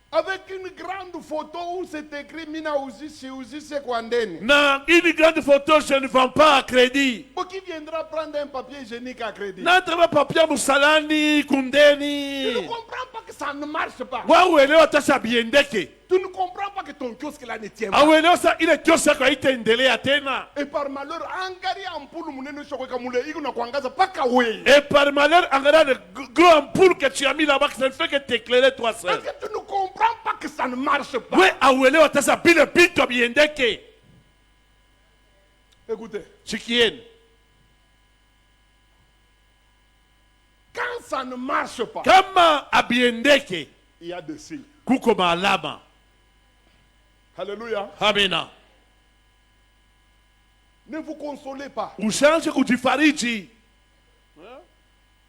Avec une grande photo où c'est écrit Mina Uzi, si Uzi, c'est Kwandeni.
Na une grande photo, je ne vends pas à crédit.
Qui viendra prendre un papier hygiénique à crédit?
Na treba papier musalani,
Tu ne
kundeni.
comprends pas que ça ne marche pas.
Wauelewa tasha biendeke.
Tu ne comprends pas que ton kiosque là ne tient pas.
Auelewa sa ile kioske yako haitaendelea tena.
Et par malheur, angalia ampulu munene shoko kamule iko na kuangaza paka wewe.
Et par malheur, angalia le grand ampoule que tu as mis là-bas, que ça ne fait que t'éclairer toi
Parce
seul.
que tu ne comprends pas que ça ne marche pas.
We auelewa tasha bile bito biendeke.
Écoutez,
Chikieni.
quand ça ne marche pas,
Kama abiendeke,
il y a des signes.
kuko maalama.
Alléluia.
Amina.
Ne vous consolez pas.
Usianze kujifariji.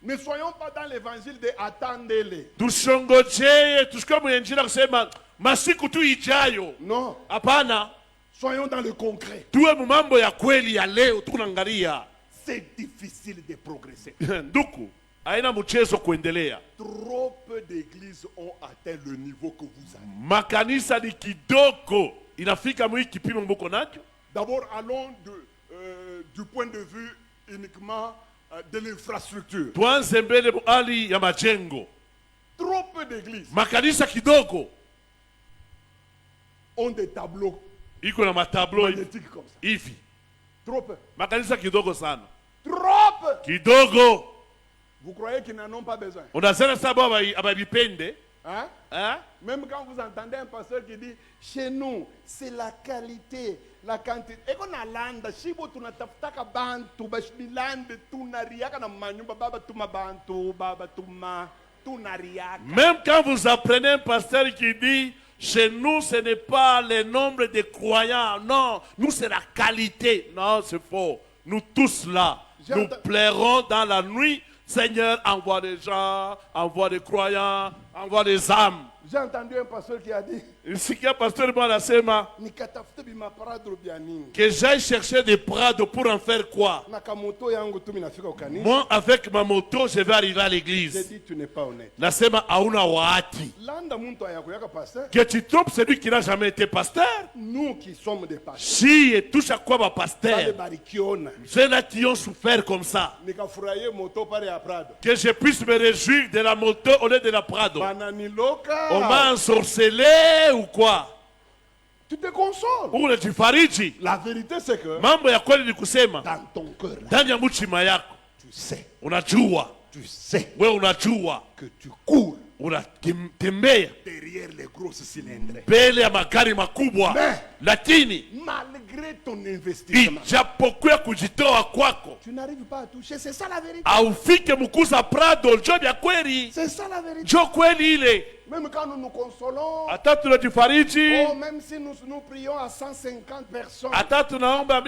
Ne soyons pas dans l'évangile de attendez-les.
Tushongojee, tusikie mwenjila kusema masiku tu ijayo.
Non.
Hapana,
Soyons dans le concret.
tuwe mumambo ya kweli ya leo tunaangalia.
C'est difficile de progresser.
Nduku, haina mchezo kuendelea.
Trop peu d'églises ont atteint le niveau que vous avez.
Makanisa ni kidogo inafika mwi kipimo mboko nacho.
D'abord, allons du point de vue uniquement de l'infrastructure.
Tuanze mbele hali ya majengo.
Trop peu d'églises
Makanisa kidogo
ont des tableaux
iko na matablo
magnétiques comme ça.
hivi.
Trop peu.
Makanisa kidogo sana.
Trop peu.
Kidogo.
Vous croyez qu'ils n'en ont pas besoin?
Unasema sababu ababipende.
Hein?
Hein?
Même quand vous entendez un pasteur qui dit chez nous, c'est la qualité, la quantité. Et qu'on a landa, shibo tunatafutaka bantu, bashilande tunariaka na manyumba baba tuma bantu, baba tuma tunariaka.
Même quand vous apprenez un pasteur qui dit chez nous ce n'est pas le nombre de croyants, non, nous c'est la qualité. Non, c'est faux. Nous tous là, nous plairons dans la nuit. Seigneur, envoie des gens, envoie des croyants, envoie des âmes.
J'ai entendu un pasteur qui a dit,
Nisikia pastori mmoja anasema
nikatafute bimaparado bya nini.
que j'aille chercher des Prado pour en faire quoi?
Na kamoto yangu tu minafika ukanisa.
Moi, avec ma moto, je vais arriver à
J'ai
l'église.
dit, tu n'es pas honnête.
Nasema hauna wahati.
Landa muntu ayakuyaka pasteur.
Que tu trompes celui qui n'a jamais été pasteur.
Nous qui sommes des pasteurs.
Si et touche à quoi ma pasteur.
Barikiona.
Ceux-là qui ont souffert comme ça.
Nikafurahie moto pale ya Prado.
Que je puisse me réjouir de la moto au lieu de la Prado.
Bananiloka.
On m'a ensorcelé ou quoi?
Tu te consoles.
Ou le tufariji.
La vérité c'est que
Mambo ya kweli ni kusema
dans ton cœur, là,
ndani ya mchima yako
tu sais
unajua, wewe unajua
que tu cours
unatembea
derrière les grosses cylindres.
mbele ya magari makubwa,
Mais-
lakini
Malgré ton investissement,
ijapokuwa kujitoa kwako
tu n'arrives pas à toucher. C'est ça la vérité.
aufike mkuza Prado. Njo vya kweli,
C'est ça la vérité.
njo kweli ile.
Même quand nous nous consolons,
Hata tunajifariji,
oh, même si nous prions à 150 personnes,
hata tunaomba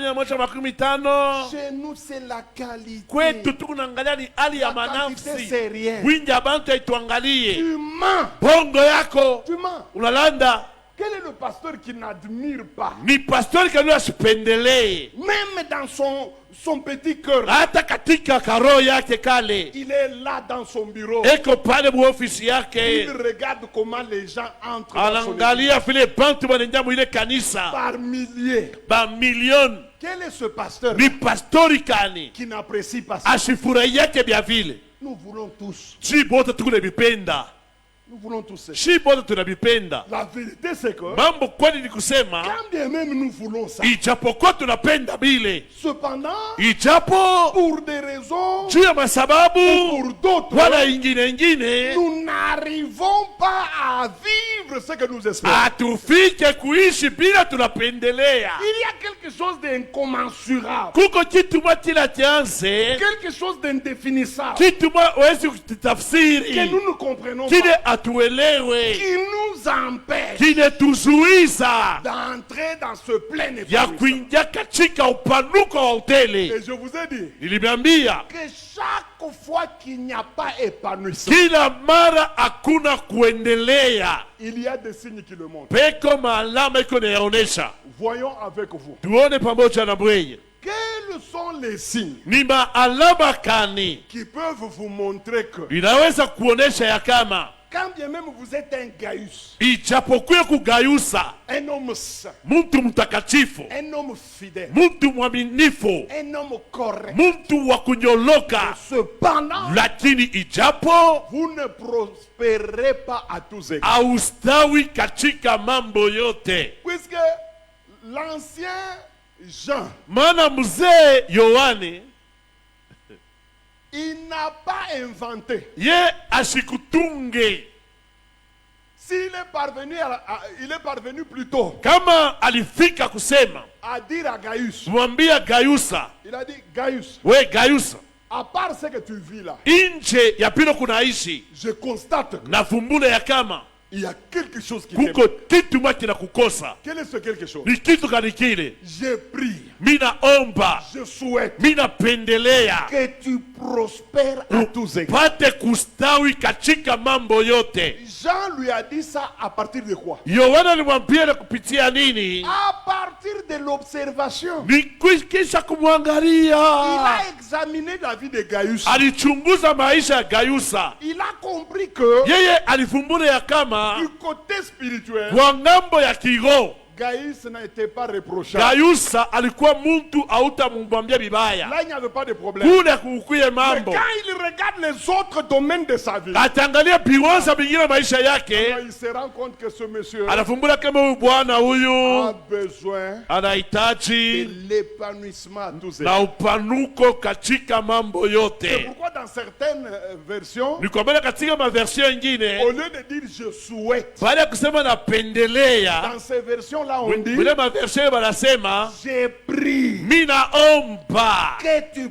150,
chez nous c'est la qualité.
kwetu tukunaangalia ni hali ya
La quantité
manafsi.
c'est rien.
Wingi ya bantu haituangalie
Tu mens.
bongo yako,
Tu mens.
unalanda.
Quel est le pasteur qui n'admire pas,
Ni pastori kanua asipendelee
même dans son petit cœur,
hata katika karo yake kale,
il est là dans son bureau.
eko pale muofisi
Il
yake,
regarde comment les gens entrent dans son église
anaangalia vile bantu wanaingia mwile kanisa
par milliers.
ba milioni.
Quel est ce pasteur
Ni pastori kani
qui n'apprécie pas ça?
asifurahiake bya vile?
Nous voulons tous.
Shi bote tunabipenda,
Nous voulons tous ça.
shi bote tunabipenda.
La vérité c'est que
Mambo kweli ni kusema,
quand bien même nous voulons ça,
ijapokuwa tunapenda bile,
cependant,
ijapo
pour des raisons
juu ya masababu
pour d'autres,
wala ingine,
nous n'arrivons pas à vivre ce que nous espérons.
hatufike kuishi bila tunapendelea.
Il y a quelque chose d'incommensurable,
Kuko kitu mwa kila chanze,
quelque chose d'indéfinissable
kitu mwa wezi
que
kutafsiri,
nous ne comprenons
kile
pas,
atuelewe,
qui nous empêche
kile tuzuiza
d'entrer dans ce plein
ya
épanouissement.
kuingia katika upanuko wa hoteli.
Et je vous ai dit
Niliambia
que chaque fois qu'il n'y a pas épanouissement,
kila mara hakuna kuendelea,
il y a des signes qui le montrent.
peko maalama iko nayaonesha.
Voyons avec vous.
Tuone pamoja na bweye
Quels sont les signes
ni maalama kani
qui peuvent vous montrer que,
inaweza kuonesha ya kama
quand bien même vous êtes un Gaius,
ijapokuwa kugayusa
un homme saint,
mtu mtakatifu,
un homme fidèle,
mtu mwaminifu,
un homme correct,
mtu wa kunyoloka,
cependant,
lakini ijapo
vous ne prospérez pas à tous égards.
austawi katika mambo yote.
Puisque l'ancien Jean,
Maana mzee Yohane
il n'a pas inventé.
ye asikutunge,
S'il est parvenu, il est parvenu plutôt
kama alifika kusema
à dire à Gaius,
mwambia Gayusa,
il a dit, Gaius,
we Gayusa,
à part ce que tu vis là,
nje ya pilo kunaishi
je constate
na fumbule ya kama
qu'il y a quelque chose qui
kuko
t'échappe.
kitu mwa kinakukosa.
Quel est ce quelque chose?
Ni kitu gani kile?
Je prie,
Minaomba,
je souhaite
minapendelea
que tu prospères à tous égards.
upate kustawi katika mambo yote.
Jean lui a dit ça à partir de quoi?
Yohana alimwambia na kupitia nini?
À partir de l'observation.
Ni kisha
Il
kumwangalia,
a examiné la vie de Gaius.
alichunguza maisha ya Gayusa.
Il a compris que
Yeye alifumbura ya kama
du côté spirituel,
kwa ngambo ya kiroho
Gaius n'était pas reprochable.
Gayusa alikuwa muntu hautamwambia vibaya,
Là, il n'y avait pas de problème.
kule kukuye
Mais
mambo.
quand il regarde les autres domaines de sa vie,
Ataangalia biwanza vingine maisha
alors
yake,
il se rend compte que ce monsieur
anafumbura kama huyu bwana
a
huyu
besoin de
anahitaji
l'épanouissement à tous
na
égards.
upanuko katika mambo
C'est
yote.
pourquoi dans certaines versions,
Nikwambia katika maversio
au
ingine,
lieu de dire je souhaite,
baada ya kusema napendelea,
dans ces versions-là, on dit
vile maversio wanasema
j'ai pris
minaomba
que tu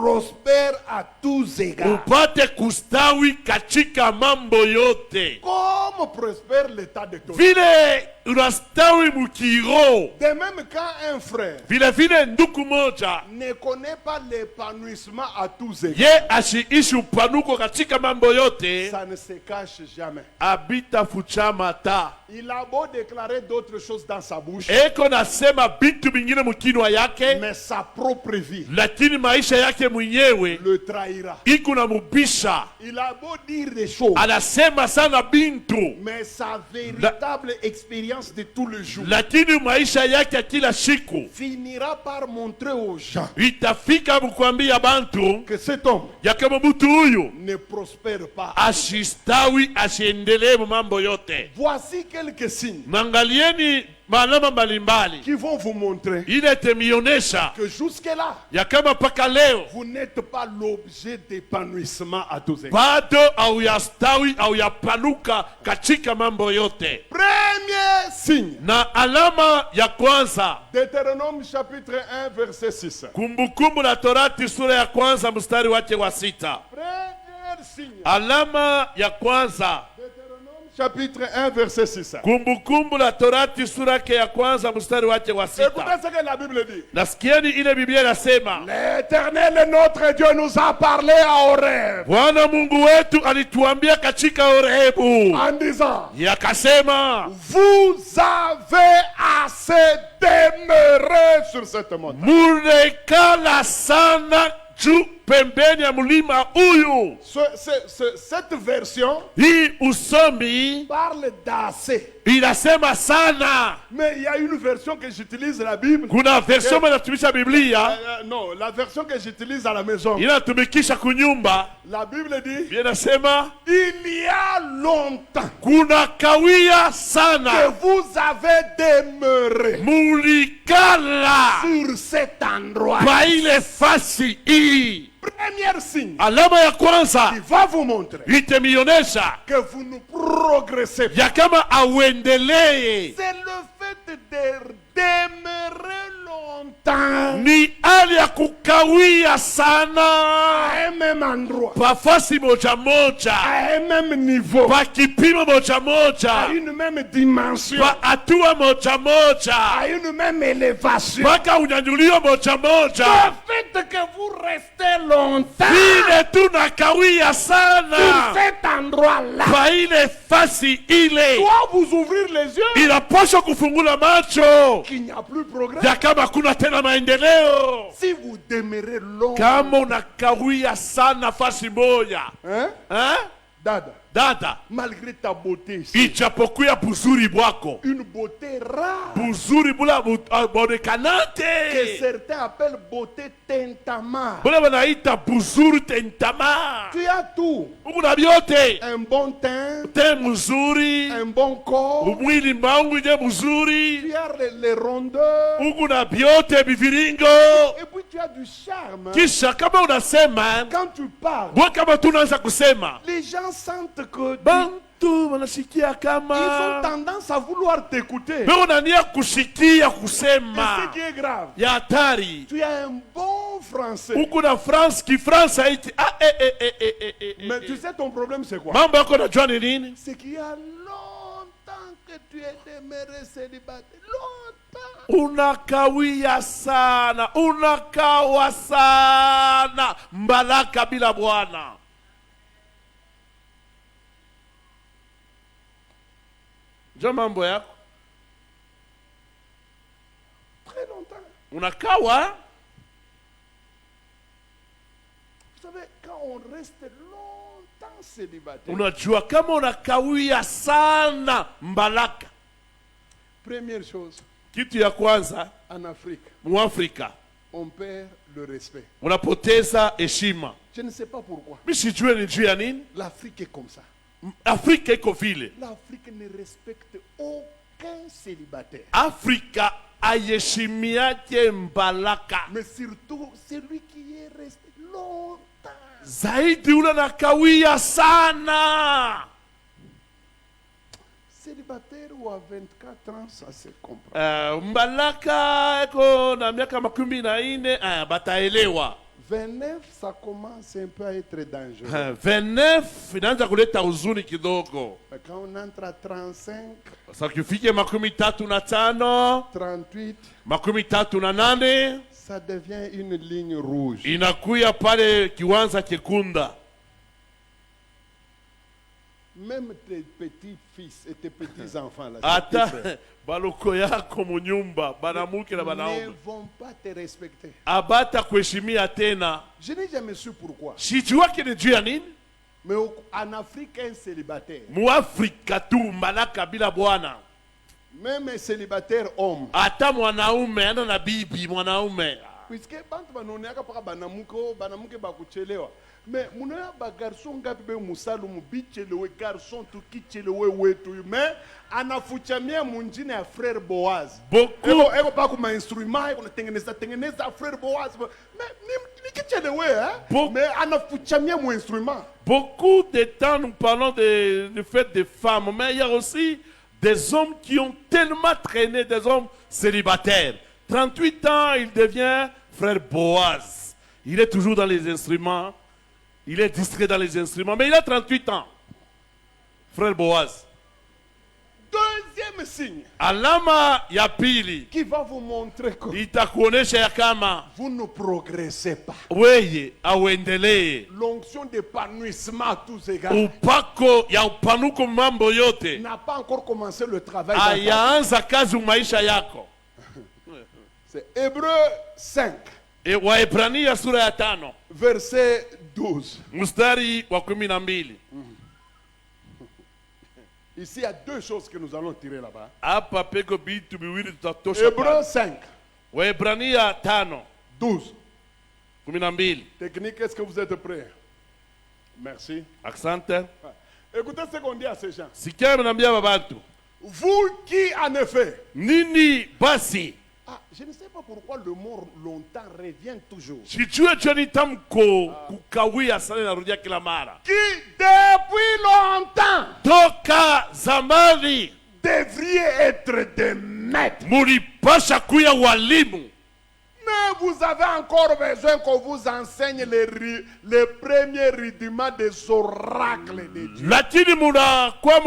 prospères à tous égards.
upate kustawi katika mambo yote,
Comme prospère l'état de ton.
vile unastawi mukiro.
De même quand un frère
Vile vile ndugu moja
ne connaît pas l'épanouissement à tous égards,
ye ashiishi upanuko katika mambo yote,
ça ne se cache jamais.
abitafuchama ta.
Il a beau déclarer d'autres choses dans sa bouche,
Eko nasema bitu bingine mukinwa yake,
mais sa propre vie
lakini maisha yake mwenyewe
le trahira.
iko na mubisha.
Il a beau dire des choses,
Anasema sana bintu,
mais sa véritable expérience de tous les jours
lakini maisha yake ya kila siku
finira par montrer aux gens
itafika mukwambia bantu
que cet homme
ya kama mtu huyu
ne prospère pas.
ashistawi, asiendelee mu mambo yote.
Voici quelques signes
Mangalieni malama mbalimbali
qui vont vous montrer
ile itemionesha
que jusque-là,
ya kama mpaka leo
vous n'êtes pas l'objet d'épanouissement à tous égards.
bado au yastawi au yapanuka katika mambo yote.
Premier signe,
Na alama ya kwanza,
Deutéronome chapitre 1 verset 6.
Kumbukumbu la Torati sura ya kwanza mstari wake wa 6.
Premier signe,
Alama ya kwanza,
Deutéronome chapitre 1 verset 6.
Kumbukumbu la Torati sura yake ya kwanza mstari wake wa 6.
Écoutez ce que la Bible dit.
Nasikieni ile Biblia inasema,
L'Éternel notre Dieu nous a parlé à Horeb
Bwana Mungu wetu alituambia katika Horebu,
en disant,
yakasema,
vous avez assez demeuré sur cette montagne.
munekala sana juu pembeni ya mlima huyu.
Cette version
Hii usomi
parle d'assez.
inasema sana.
Mais il y a une version que j'utilise la Bible.
Kuna version inatumikisha Biblia,
Non, la version que j'utilise à la maison.
inatumikisha kunyumba,
La Bible dit,
inasema
il y a longtemps
kuna kawia
que
sana
vous avez demeuré
mulikala
sur cet endroit.
pa ile fasi hii.
Premier signe
Alama ya kwanza
qui va vous montrer
itemionesha
que vous ne progressez pas.
ya kama auendelee
C'est le fait de demeurer longtemps
ni hali ya kukawia
à
sana
un même endroit,
pafasi moja moja,
à un même niveau,
pa kipimo moja
à
moja,
une même dimension,
pa hatua moja moja,
à une même élévation.
mpaka unyanyulio moja moja.
Le fait que vous restez longtemps
Vile tunakawia
sur
sana
cet endroit-là
pa ile fasi ile,
doit vous ouvrir les yeux
inapaswa kufungula macho
qu'il n'y a plus de progrès.
ya kama kuna tena maendeleo.
Si vous demeurez longtemps,
Kama unakawia sana fasi moja,
hein, Dada,
dada,
malgré ta beauté ici,
ijapokuya buzuri bwako,
une beauté rare
buzuri bula
que
bonekanate,
certains appellent beauté tintamar.
bula banaita buzuri tentama,
Tu as tout,
ukuna vyote,
un bon teint,
te mzuri,
un bon corps,
umwili mangu je mzuri,
tu as les rondeurs,
ukuna vyote viviringo.
et puis tu as du charme.
Kisha kama unasema,
Quand tu parles,
bwa kama tunaanza kusema,
les gens sentent que
bantu wanasikia
ils ont
kama
tendance à vouloir t'écouter.
wewe unania kusikia
Et ce
kusema
qui est grave,
ya hatari.
tu as un bon français.
Huku na France kifransa haiti
Mais tu sais ton problème c'est quoi?
mambo yako najua ni nini?
C'est qu'il y a longtemps que tu es demeuré célibataire. Longtemps.
Unakawia sana, unakawa sana mbalaka bila bwana. Jo mambo yako
Très longtemps.
unakawa.
Vous savez, quand on reste longtemps célibataire,
Unajua kama unakawia sana mbalaka,
première chose,
kitu ya kwanza
en Afrique,
Muafrika
on perd le respect.
unapoteza heshima.
Je ne sais pas pourquoi.
Mimi sijue ni juu ya nini.
L'Afrique est comme ça.
Afrika iko vile.
L'Afrique ne respecte aucun célibataire.
Afrika aheshimiaje mbalaka,
Mais surtout celui qui est resté longtemps.
zaidi ule nakawia sana.
Célibataire ou à 24 ans, ça se comprend.
Mbalaka eko na miaka 14 bataelewa.
29, ça commence un peu à être dangereux.
29 inaanza kuleta huzuni kidogo.
Mais quand on entre à 35,
Sasa kifike 35,
38,
38,
ça devient une ligne rouge.
inakuya pale kiwanza kikunda.
Même tes petits-fils et tes petits-enfants, là,
Hata
tes
baloko yako munyumba banamuke na
ne
banaume
vont pas te respecter.
abata kuheshimia tena.
Je n'ai jamais su pourquoi.
Sijuake ni juu ya nini?
Mais en Afrique, un célibataire,
Muafrika tu malaka bila bwana,
même un célibataire homme,
hata mwanaume ana na bibi mwanaume.
puisque bantu banoniaka paka banamuke bakuchelewa. Mais munoya ba garçon ngapi be musalu mubichelewe garçon tukichelewe wetu. Mais anafuchamia munjini ya frère Boaz.
Beaucoup
Ego pa kuma instrument ego tengeneza frère Boaz. Mais ni kichelewe
Bon.
Mais anafuchamia mu instrument.
Beaucoup de temps, nous parlons du fait des femmes, mais il y a aussi des hommes qui ont tellement traîné, des hommes célibataires. 38 ans, il devient frère Boaz. Il est toujours dans les instruments. Il est distrait dans les instruments, mais il a 38 ans. Frère Boaz.
Deuxième signe
Alama ya pili
qui va vous montrer que
itakuonesha ya kama
vous ne progressez pas.
weye auendelee.
L'onction d'épanouissement à tous égards
Upako ya upanuko mambo yote
n'a pas encore commencé le travail. dans ta vie.
ayaanza kazi maisha yako.
C'est Hébreux 5,
Waebrania sura ya 5
verset 12.
mstari wa 12.
Ici, il y a deux choses que nous allons tirer là-bas.
Hapa peko bitu biwili tutatosha.
Hébreux 5,
Waebrania 5
12.
12.
Technique, est-ce que vous êtes prêts? Merci.
Asante.
Écoutez ce qu'on dit à ces gens.
Sikia mnaambia babantu.
Vous qui, en effet,
Nini basi?
je ne sais pas pourquoi le mot longtemps revient toujours.
Sijue joni tamko kukawia sana narudia kila mara.
Qui, depuis longtemps,
Toka zamani
devriez être des maîtres.
mulipasha kuya walimu.
Mais vous avez encore besoin qu'on vous enseigne les premiers rudiments des oracles de Dieu.
Lakini munakuwa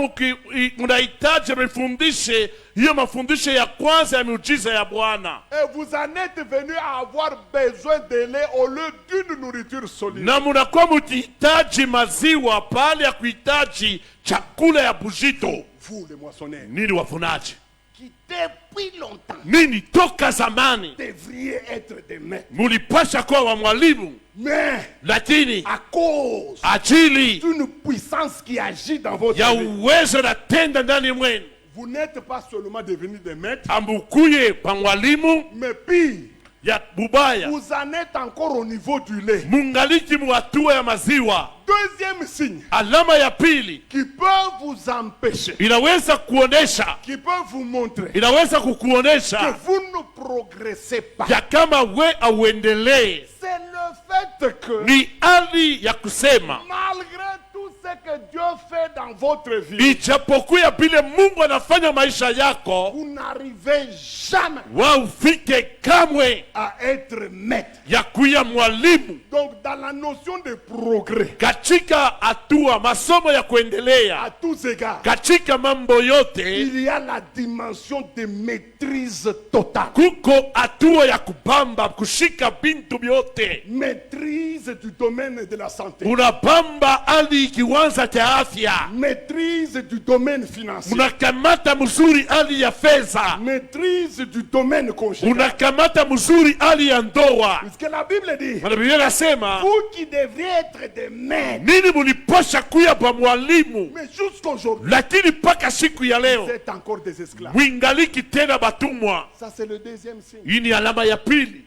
munahitaji mifundishe hiyo mafundisho ya kwanza ya miujiza ya Bwana.
Et vous en êtes venu à avoir besoin de lait au lieu d'une nourriture solide.
Na munakuwa mukihitaji maziwa pale ya kuhitaji chakula ya bujito.
Vous, les moissonneurs,
Nini wafunaji?
qui depuis longtemps
Nini toka zamani
devriez être des maîtres.
mulipasha kuwa wa mwalimu,
Mais
lakini
à cause
ajili
d'une puissance qui agit dans votre
ya
vie,
uwezo na tenda ndani mwenu
vous n'êtes pas seulement devenus des maîtres,
ambukuye pa mwalimu
mais pire,
ya bubaya,
vous en êtes encore au niveau du lait.
mungaliki muhatua ya maziwa.
Deuxième signe
Alama ya pili
qui peut vous empêcher,
inaweza kuonesha,
qui peut vous montrer
inaweza
que
kukuonesha
vous ne progressez pas,
ya kama we auendelee,
c'est le fait que
ni hali ya kusema
malgré tout ce que Dieu fait dans votre vie,
ijapokuwa vile Mungu anafanya maisha yako,
vous n'arrivez jamais
wa ufike kamwe
à être maître.
ya kuya mwalimu.
Donc dans la notion de progrès,
Katika hatua masomo ya kuendelea,
à tous égards,
katika mambo yote
il y a la dimension de maîtrise totale.
kuko hatua ya kubamba kushika bintu vyote.
Maîtrise du domaine de la santé.
Unabamba hali kiwanza cha afya,
Maîtrise du domaine financier.
unakamata mzuri hali ya fedha,
Maîtrise du domaine conjugal.
unakamata mzuri hali ya ndoa.
Puisque la Bible dit,
Maana Biblia inasema
vous qui devriez être des maîtres,
nini muliposha kuya pa mwalimu,
mais jusqu'aujourd'hui,
lakini mpaka siku ya
vous
leo
êtes encore des esclaves.
mwingaliki tena batumwa.
Ça, c'est le deuxième signe.
Hii ni alama ya pili.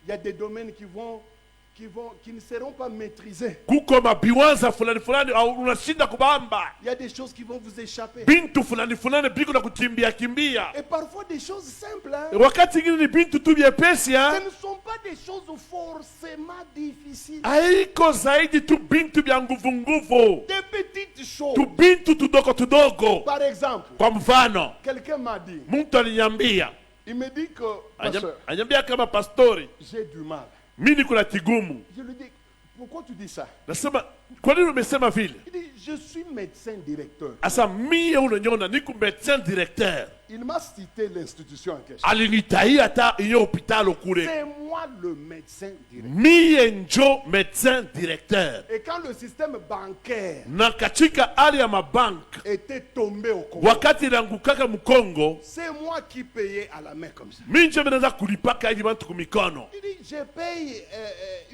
Il y a des domaines qui ne seront pas maîtrisés.
Kuko mabiwanza fulani fulani au unashinda kubamba
Il y a des choses qui vont vous échapper.
bintu fulani fulani biko na kukimbia kimbia.
Et parfois des choses simples. Hein.
Wakati ingine ni bintu tu vyepesi,
Ce ne sont pas des choses forcément difficiles.
haiko zaidi tu bintu vya nguvu nguvu,
Des petites choses.
tu bintu tudogo tudogo.
Par exemple,
Kwa mfano,
quelqu'un m'a dit,
mtu aliniambia,
il me dit que, pasteur,
anyambia kama pastori,
j'ai du mal.
mimi kuna kigumu.
Je lui dis, pourquoi tu dis ça?
Nasema kwa nini umesema vile?
Il dit, je suis médecin directeur.
Asa mie unanyona niko médecin directeur.
Il m'a cité l'institution en question.
Alinitai hata iyo hospitalo kule.
C'est moi le médecin directeur.
Mie njo médecin directeur.
Et quand le système bancaire
Na katika hali ya mabank
était tombé au Congo,
wakati nangukaka Mkongo,
c'est moi qui payais à la main comme ça.
mimi njo naanza kulipaka hivi bantu kumikono.
Il dit, je paye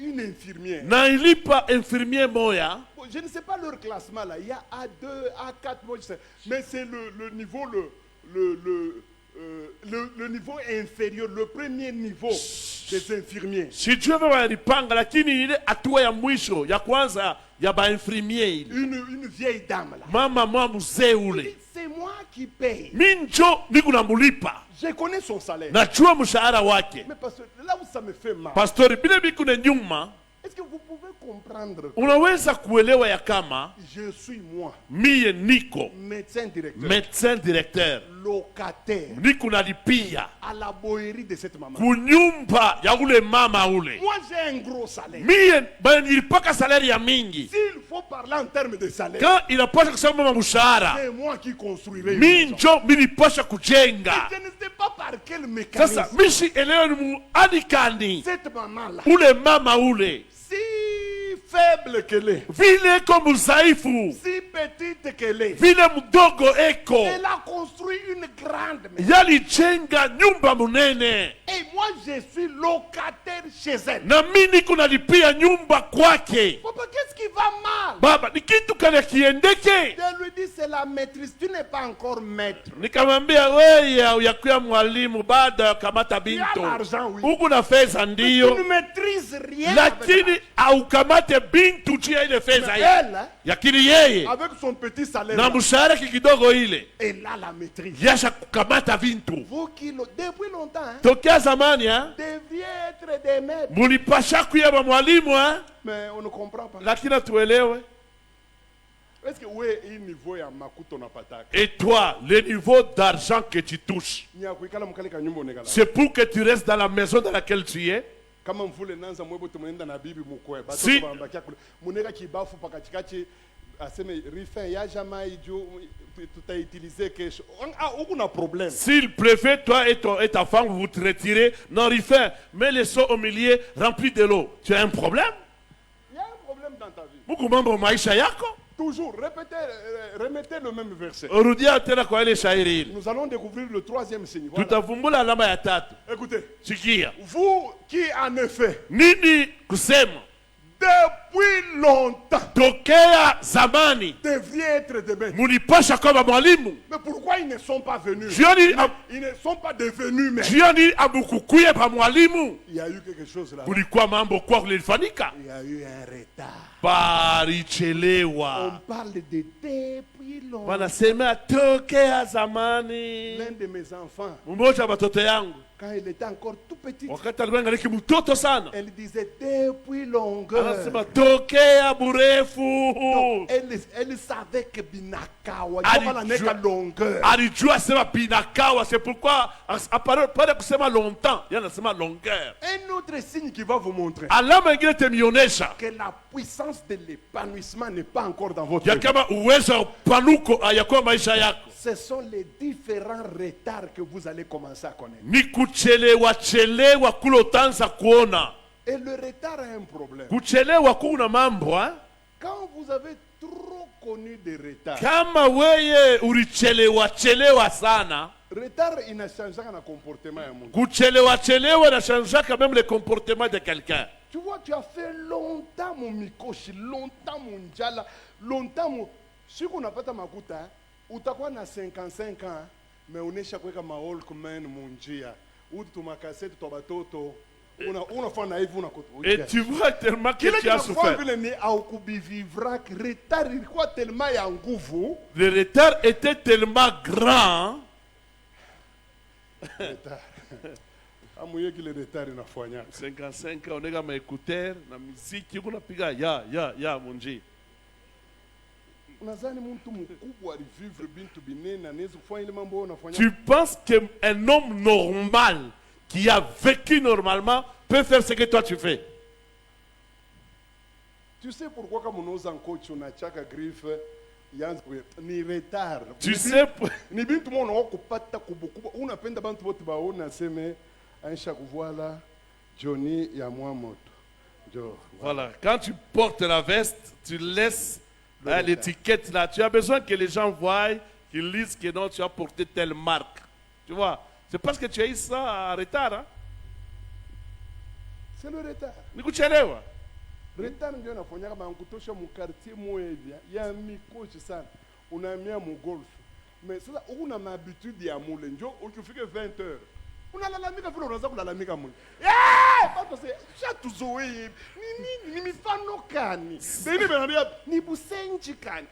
une infirmière.
Na ilipa infirmier moya.
Bon, je ne sais pas leur classement là. Il y a A2, A4, moi, je sais. Mais c'est le niveau, le niveau inférieur, le premier niveau des infirmiers.
Sijue vema walipanga lakini ile hatua ya mwisho ya kwanza ya ba infirmier ile.
Une vieille dame là.
Mama mwa mzee
Il
ule.
dit, c'est moi qui paye.
Mimi njo niko namulipa.
Je connais son salaire.
Najua mshahara wake.
Mais parce que là où ça me fait mal,
Pastori bile biko na nyuma,
est-ce que vous pouvez comprendre?
unaweza kuelewa ya kama
Je suis moi,
mie niko
médecin directeur,
médecin directeur.
locataire
Niko nalipia
à la boerie de cette maman.
kunyumba ya ule mama ule.
Moi j'ai un gros salaire.
Mie banilipaka salari ya mingi.
S'il faut parler en termes de salaire,
Quand inapasha kusema mama mshahara,
c'est moi qui construirai une
mimi
maison.
njo milipasha kujenga.
Je ne sais pas par quel mécanisme
Sasa mishi elewa ni muadikani
cette maman-là,
ule mama ule
si faible qu'elle est,
vile ko mzaifu
si petite qu'elle est,
vile mdogo eko
elle a construit une grande maison.
yalijenga nyumba munene,
Et moi, je suis locataire chez elle.
na mimi niko nalipia nyumba kwake.
Papa, qu'est-ce qui va mal?
Baba, ni kitu kale kiendeke?
Je lui dis, c'est la maîtrise. Tu n'es pas encore maître.
Nikamwambia wewe uyakuya mwalimu bado ya kamata
Tu as
binto
l'argent, oui.
huku na fedha
Tu
ndiyo,
ne maîtrises rien.
lakini aukamate bintu chia ile fedha
avec
hii.
elle, hein,
Yakini yeye
avec son petit salaire,
na
là,
mshahara kidogo ile
elle a la maîtrise.
yasha kukamata vintu
Vous qui, depuis longtemps, hein,
tokea zamani ha?
deviez être des maîtres.
Mulipasha kuyeba mwalimu ha?
Mais on ne comprend pas.
Lakini atuelewe.
Est-ce que oui, il niveau ya makuto na pataka?
Et toi, le niveau d'argent que tu touches,
Ni akuikala mkali ka nyumba onekala.
c'est pour que tu restes dans la maison dans laquelle tu es.
Kama mvule nanza mwebo tumeenda na bibi mkwe.
Si.
Batoto bambakia kule. Muneka kibafu pakatikati aseme rifin ya jamais idio tutautiliser kesho. Ah, huko na problème.
S'il préfère, toi et ta femme, vous te retirez, non, refait, mets les seaux au milieu, remplis de l'eau. Tu as un problème?
Il y a un problème dans ta vie.
Mungu mambo maisha yako?
Toujours, remettez le même verset.
Rudia tena kwa ile shairi ile.
Nous allons découvrir le troisième signe. Voilà.
Tutavumbula alama ya tatu.
Écoutez,
Sikia.
vous qui en effet,
Nini kusema?
depuis longtemps,
Tokea zamani
devriez être des maîtres.
mulipasha kama mwalimu.
Mais pourquoi ils ne sont pas venus?
Jioni
Ils ne sont pas devenus maîtres.
jioni abukukuye pa mwalimu.
Il y a eu quelque chose là.
Kulikuwa mambo kwa kulifanyika.
Il y a eu un retard. On
Palichelewa.
parle de depuis longtemps.
Wanasema tokea zamani.
L'un de mes enfants,
Mmoja wa watoto yangu
quand il était encore tout petit,
wakati alikuwa angaliki mtoto sana,
elle disait depuis longueur.
anasema tokea burefu.
Elle savait que Binakawa,
Ali-
il y a longueur.
Alijua sema binakawa, c'est pourquoi apare kusema longtemps, yana sema longueur.
Un autre signe qui va vous montrer
Alama ingine temionyesha
que la puissance de l'épanouissement n'est pas encore dans votre
ya
vie.
kama uwezo wa panuko hayakuwa maisha yako.
Ce sont les différents retards que vous allez commencer à connaître.
Ni kuchelewa kule utaanza kuona.
Et le retard a un problème.
Kuchelewa kuna mambo ha?
Quand vous avez trop connu des retards,
Kama weye ulichelewa sana,
retard inachangaka na comportement ya mtu.
kuchelewa na changeaka même le comportement de quelqu'un.
Tu vois, tu as fait longtemps mon mikoshi, longtemps mon njala, longtemps mon... Siku unapata makuta, utakuwa na 55 ans, mais unesha kuweka maolkman munjia. Utu tumakaseti twa batoto, unafanya hivi unakuta.
Et tu vois tellement que
Kile
tu as
kinafanya
souffert.
vile ni au kubivivra, retard ilikuwa tellement ya nguvu.
Le retard était tellement grand.
Retard. Amuye kile retard inafanya.
55 ans, onega ma écouteur na muziki kunapiga ya munji.
Unazani mtu mkubwa alivivre bintu binene anaweza kufanya ile mambo unafanya?
Tu penses qu'un homme normal qui a vécu normalement peut faire ce que toi tu fais?
Tu sais pourquoi quand on ose en coach on a chaque griffe ni retard.
Tu sais,
Ni bien tout le monde on kupata kubukuba unapenda bantu bote baona seme aisha kuvoila Johnny ya mwa moto. Jo.
voilà, quand tu portes la veste, tu laisses l'étiquette là. Tu as besoin que les gens voient, qu'ils lisent que non, tu as porté telle marque. Tu vois, c'est parce que tu as eu ça en retard. Hein?
C'est le retard.
Nikuchelewa.
Retard ndio nafanyaka bankutosha mu quartier moevya ya mikochi sana. Unaamia mu golf. Mais sasa una mahabitude ya mule njo ukifika 20h. Unalalamika vile unaanza kulalamika mule. Pato se shatuzoe. Ni mifano kani. Beni benania ni busenji kani.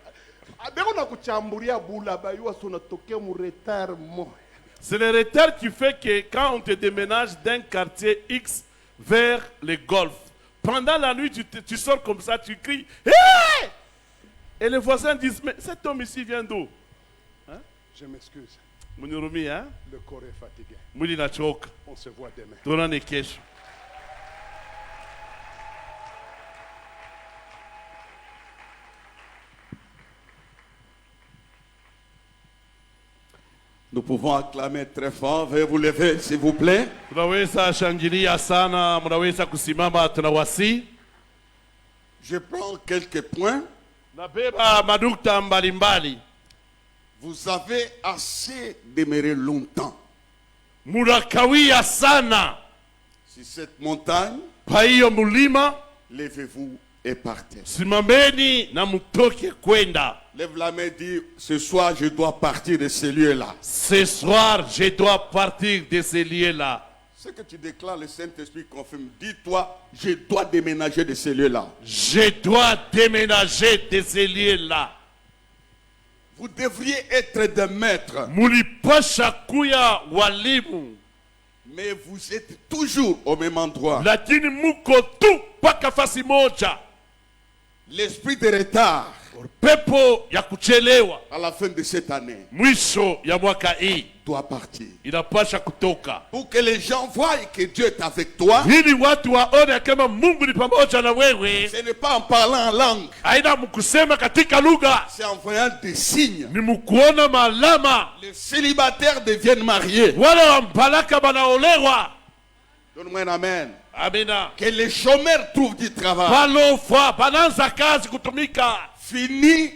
Beko na kuchamburia bula bayua so natokea mu retard mo.
C'est le retard qui fait que quand on te déménage d'un quartier X vers les golfs, pendant la nuit, tu sors comme ça, tu cries. Hey! Et les voisins disent, mais cet homme ici vient d'où? Hein?
Je m'excuse.
Munurumi, hein?
Le corps est fatigué.
Muli na choka.
On se voit demain.
Tuonane kesho.
Nous pouvons acclamer très fort. Veuillez vous lever, s'il vous plaît.
Tunaweza shangilia sana, mnaweza kusimama, tunawasi.
Je prends quelques points.
Nabeba madukta mbalimbali.
Vous avez assez demeuré longtemps
Munakawia sana.
sur cette montagne.
Kwa hiyo mulima,
Levez-vous et partez.
simameni na mutoke kwenda.
Lève la main et dis, ce soir je dois partir de ce lieu-là.
Ce soir, je dois partir de ce lieu-là.
Ce que tu déclares, le Saint-Esprit confirme. Dis-toi, je dois déménager de ce lieu-là.
Je dois déménager de ce lieu-là.
Vous devriez être des maîtres,
Mulipasha kuya walimu.
mais vous êtes toujours au même endroit.
Lakini muko tu paka fasi moja.
L'esprit de retard
Pepo ya kuchelewa.
à la fin de cette année
Mwisho ya mwaka hii
doit partir.
inapasha kutoka.
Pour que les gens voient que Dieu est avec toi,
Ili watu waone kama Mungu ni pamoja na wewe.
ce n'est pas en parlant en langue,
Haina mkusema katika lugha.
c'est en voyant des signes.
Ni mkuona malama.
Les célibataires deviennent mariés.
Wale wambalaka banaolewa.
Donne-moi un amen.
Amina.
Que les chômeurs trouvent du travail.
Balofa bananza kazi kutumika.
Fini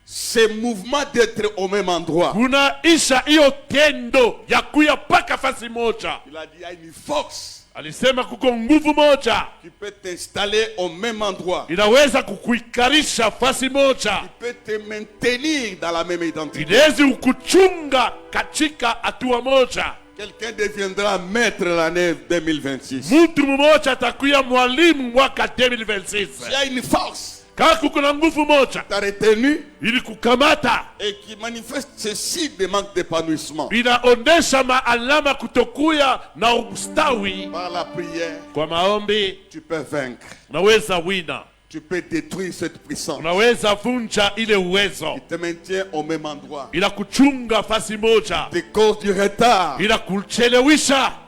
ce mouvement d'être au même endroit.
Kunaisha hiyo tendo ya kuya paka fasi moja.
Il a dit, il y a une force
Alisema kuko nguvu moja
qui peut t'installer au même endroit.
inaweza kukuikarisha fasi moja,
Qui peut te maintenir dans la même identité.
inawezi ukuchunga katika hatua moja.
Quelqu'un deviendra maître l'année 2026.
Mtu mmoja atakuya mwalimu mwaka 2026.
Il y a une force
Kama kuko na nguvu moja
qui t'a retenu
ili kukamata,
et qui manifeste ceci de manque d'épanouissement.
inaonesha maalama kutokuya na ustawi.
Par la prière,
Kwa maombi
tu peux vaincre.
unaweza wina,
Tu peux détruire cette puissance
unaweza vunja ile uwezo,
qui te maintient au même endroit.
ila kuchunga fasi moja,
Des causes du retard.
ila kuchelewesha.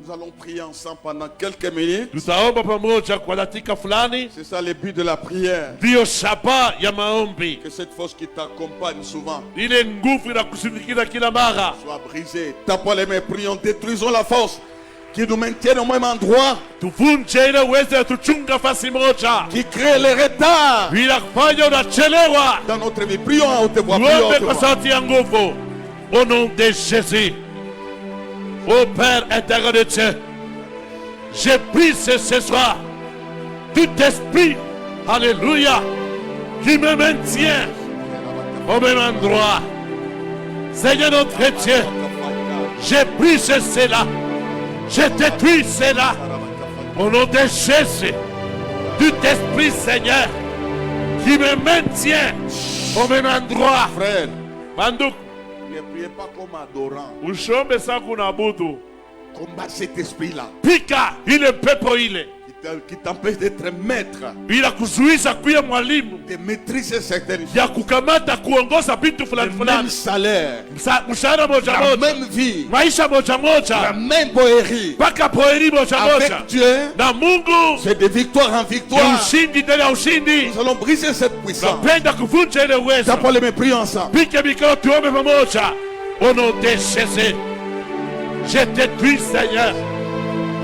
Nous allons prier ensemble pendant quelques minutes.
Tutaomba pamoja kwa dakika fulani.
C'est ça le but de la prière.
Ndiyo shaba ya maombi,
Que cette force qui t'accompagne souvent
ile nguvu inakusindikiza kila mara.
soit brisée. Tapons les mains, prions, détruisons la force qui nous maintient au même endroit,
Tuvunje ile uwezo ya tuchunga fasi moja,
qui crée les retards
bila kufanya unachelewa.
dans notre vie. Prions à haute voix. Prions à
Tuombe
haute
kwa
voix.
sauti ya nguvu. Au nom de Jésus. Ô Père éternel de Dieu, j'ai pris ce soir tout esprit, alléluia, qui me maintient au même endroit. Seigneur notre Dieu, j'ai pris cela, j'ai détruit cela. Au nom de Jésus, tout esprit, Seigneur, qui me maintient au même endroit.
Frère,
Banduk,
ne priez pas comme adorant.
ushombe sa kunabudu.
Combat cet esprit-là
Pika ile pepo ile.
qui t'empêche d'être maître,
Bila kuzuiza kuya mwalimu.
de maîtriser certaines choses.
Ya kukamata kuongoza vitu fulani
Le même
fulani.
salaire,
Mshahara moja
la
moja.
même vie,
Maisha moja
la
moja.
même bohérie.
Paka poeri moja moja.
Avec Dieu,
Na Mungu
c'est de victoire en
ni
victoire.
ushindi ndani ya ushindi.
Nous allons briser cette puissance.
Napenda kuvunja ile uwezo.
T'as les prions ensemble.
Pike mikono tuombe pamoja. Au nom de Jésus. Je détruis, Seigneur.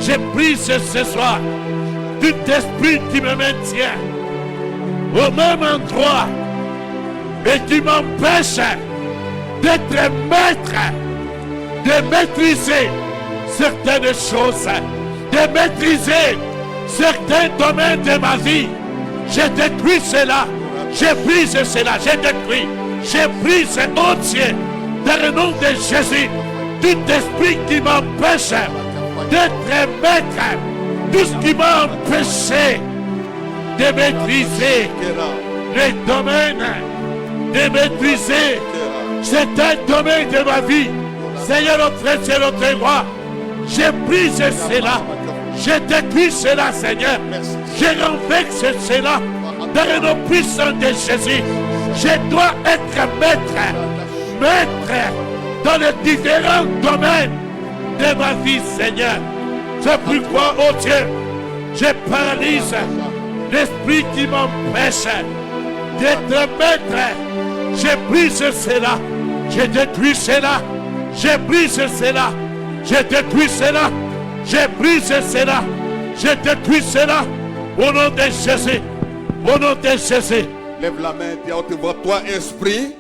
Je brise ce soir tout esprit qui me maintient au même endroit et qui m'empêche d'être maître, de maîtriser certaines choses, de maîtriser certains domaines de ma vie. Je détruis cela, je brise cela, je détruis, je brise entier dans le nom de Jésus tout esprit qui m'empêche d'être maître, tout ce qui m'a empêché de maîtriser les domaines, de maîtriser certains domaines de ma vie. Seigneur notre Dieu, notre roi, je brise cela, je détruis cela, Seigneur, je renverse cela dans le nom puissant de Jésus. Je dois être maître dans les différents domaines de ma vie, Seigneur. C'est pourquoi, oh Dieu, je paralyse l'esprit qui m'empêche d'être maître. Je brise cela, je détruis cela, je brise cela, je détruis cela, je brise cela, je détruis cela. Au nom de Jésus, au nom de Jésus.
Lève la main, dis à haute voix, toi esprit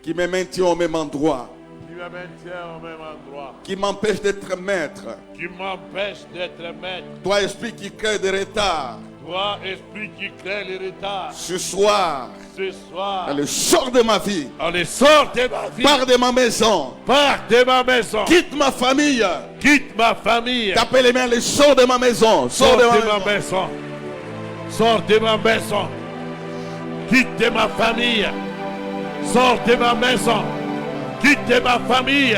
qui me maintient au même endroit,
Qui me maintient au même endroit,
qui m'empêche d'être maître,
qui m'empêche d'être maître.
toi esprit qui crée des retards,
Toi, esprit qui crée les retards,
ce soir,
ce soir,
dans le sort de ma vie,
allez, sors de ma vie,
pars de ma maison,
pars de ma maison,
quitte ma famille,
quitte ma famille,
tapez les mains, les sors de ma maison,
sors
sors de ma
de ma
maison.
maison, sors de ma maison, quitte de ma famille, sors de ma maison, quitte de ma famille,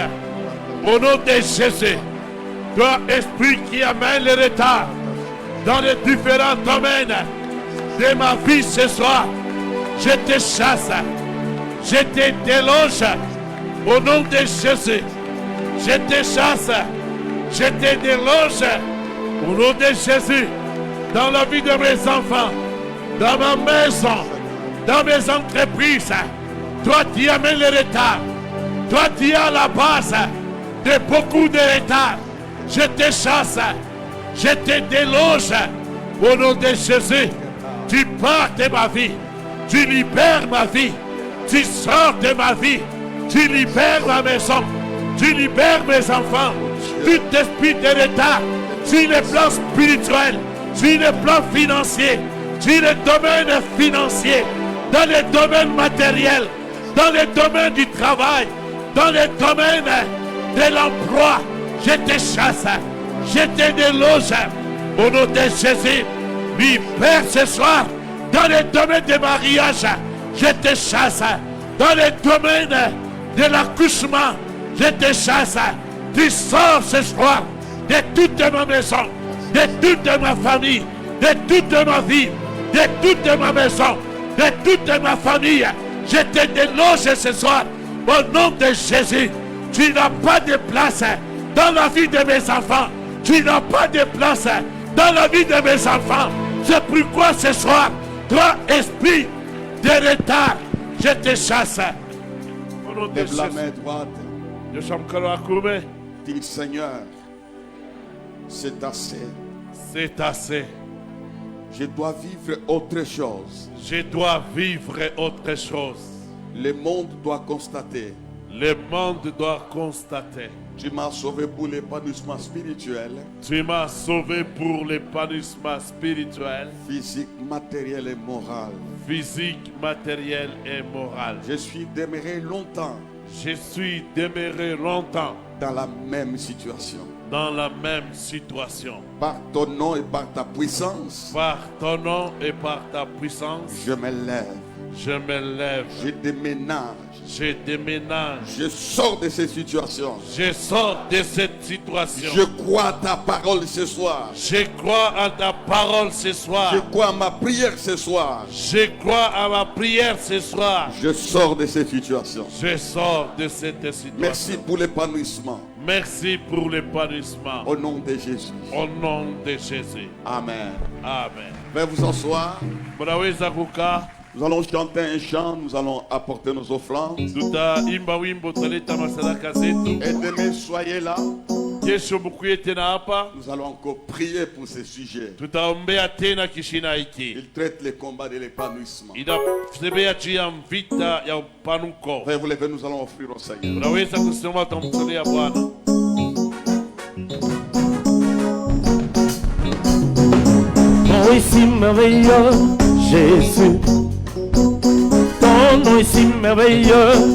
au nom de Jésus. Toi, esprit qui amène les retards dans les différents domaines de ma vie ce soir, je te chasse, je te déloge au nom de Jésus. Je te chasse, je te déloge au nom de Jésus dans la vie de mes enfants, dans ma maison, dans mes entreprises. Toi qui amènes le retard, toi qui as la base de beaucoup de retard, je te chasse, je te déloge au nom de Jésus. Tu pars de ma vie, tu libères ma vie, tu sors de ma vie, tu libères ma maison, tu libères mes enfants. Tout esprit de retard sur le plan spirituel, sur le plan financier, sur le domaine financier, dans le domaine matériel, dans le domaine du travail, dans le domaine de l'emploi, je te chasse, je te déloge au nom de Jésus. Libère ce soir dans le domaine du mariage, je te chasse. Dans le domaine de l'accouchement, je te chasse. Tu sors ce soir de toute ma maison, de toute ma famille, de toute ma vie, de toute ma maison, de toute ma famille. Je te déloge ce soir au nom de Jésus. Tu n'as pas de place dans la vie de mes enfants. Tu n'as pas de place dans la vie de mes enfants. C'est pourquoi ce soir, toi, esprit de retard, je te chasse. Au nom de
Lève la
Jésus.
main droite,
Nous sommes Karakume.
dis Seigneur, c'est assez.
C'est assez.
Je dois vivre autre chose.
Je dois vivre autre chose.
Le monde doit constater.
Le monde doit constater.
Tu m'as sauvé pour l'épanouissement spirituel,
Tu m'as sauvé pour l'épanouissement spirituel,
physique, matériel et moral.
physique, matériel et moral.
Je suis demeuré longtemps
Je suis demeuré longtemps
dans la même situation.
dans la même situation.
Par ton nom et par ta puissance,
Par ton nom et par ta puissance,
je me lève.
Je me lève.
Je déménage.
Je déménage.
Je sors de ces situations.
Je sors de cette situation.
Je crois à ta parole ce soir.
Je crois à ta parole ce soir.
Je crois à ma prière ce soir.
Je crois à ma prière ce soir.
Je sors de ces situations.
Je sors de cette situation.
Merci pour l'épanouissement.
Merci pour l'épanouissement.
Au nom de Jésus.
Au nom de Jésus.
Amen.
Amen.
Veuillez vous asseoir.
Munaweza kukaa.
Nous allons chanter un chant. Nous allons apporter nos offrandes.
Tutaimba wimbo tutaleta masadaka zetu.
Et demain, soyez là.
Kesho mkuye tena hapa.
Nous allons encore prier pour ce sujet.
Tutaombea tena kishina hiki.
Il traite les combats de l'épanouissement.
Inasemea juu ya vita ya upanuko.
Veuillez vous lever. Nous allons offrir au Seigneur.
Unaweza kusema tutamtolea Bwana.
Ton est si merveilleux, Jésus. Ton nom est si merveilleux,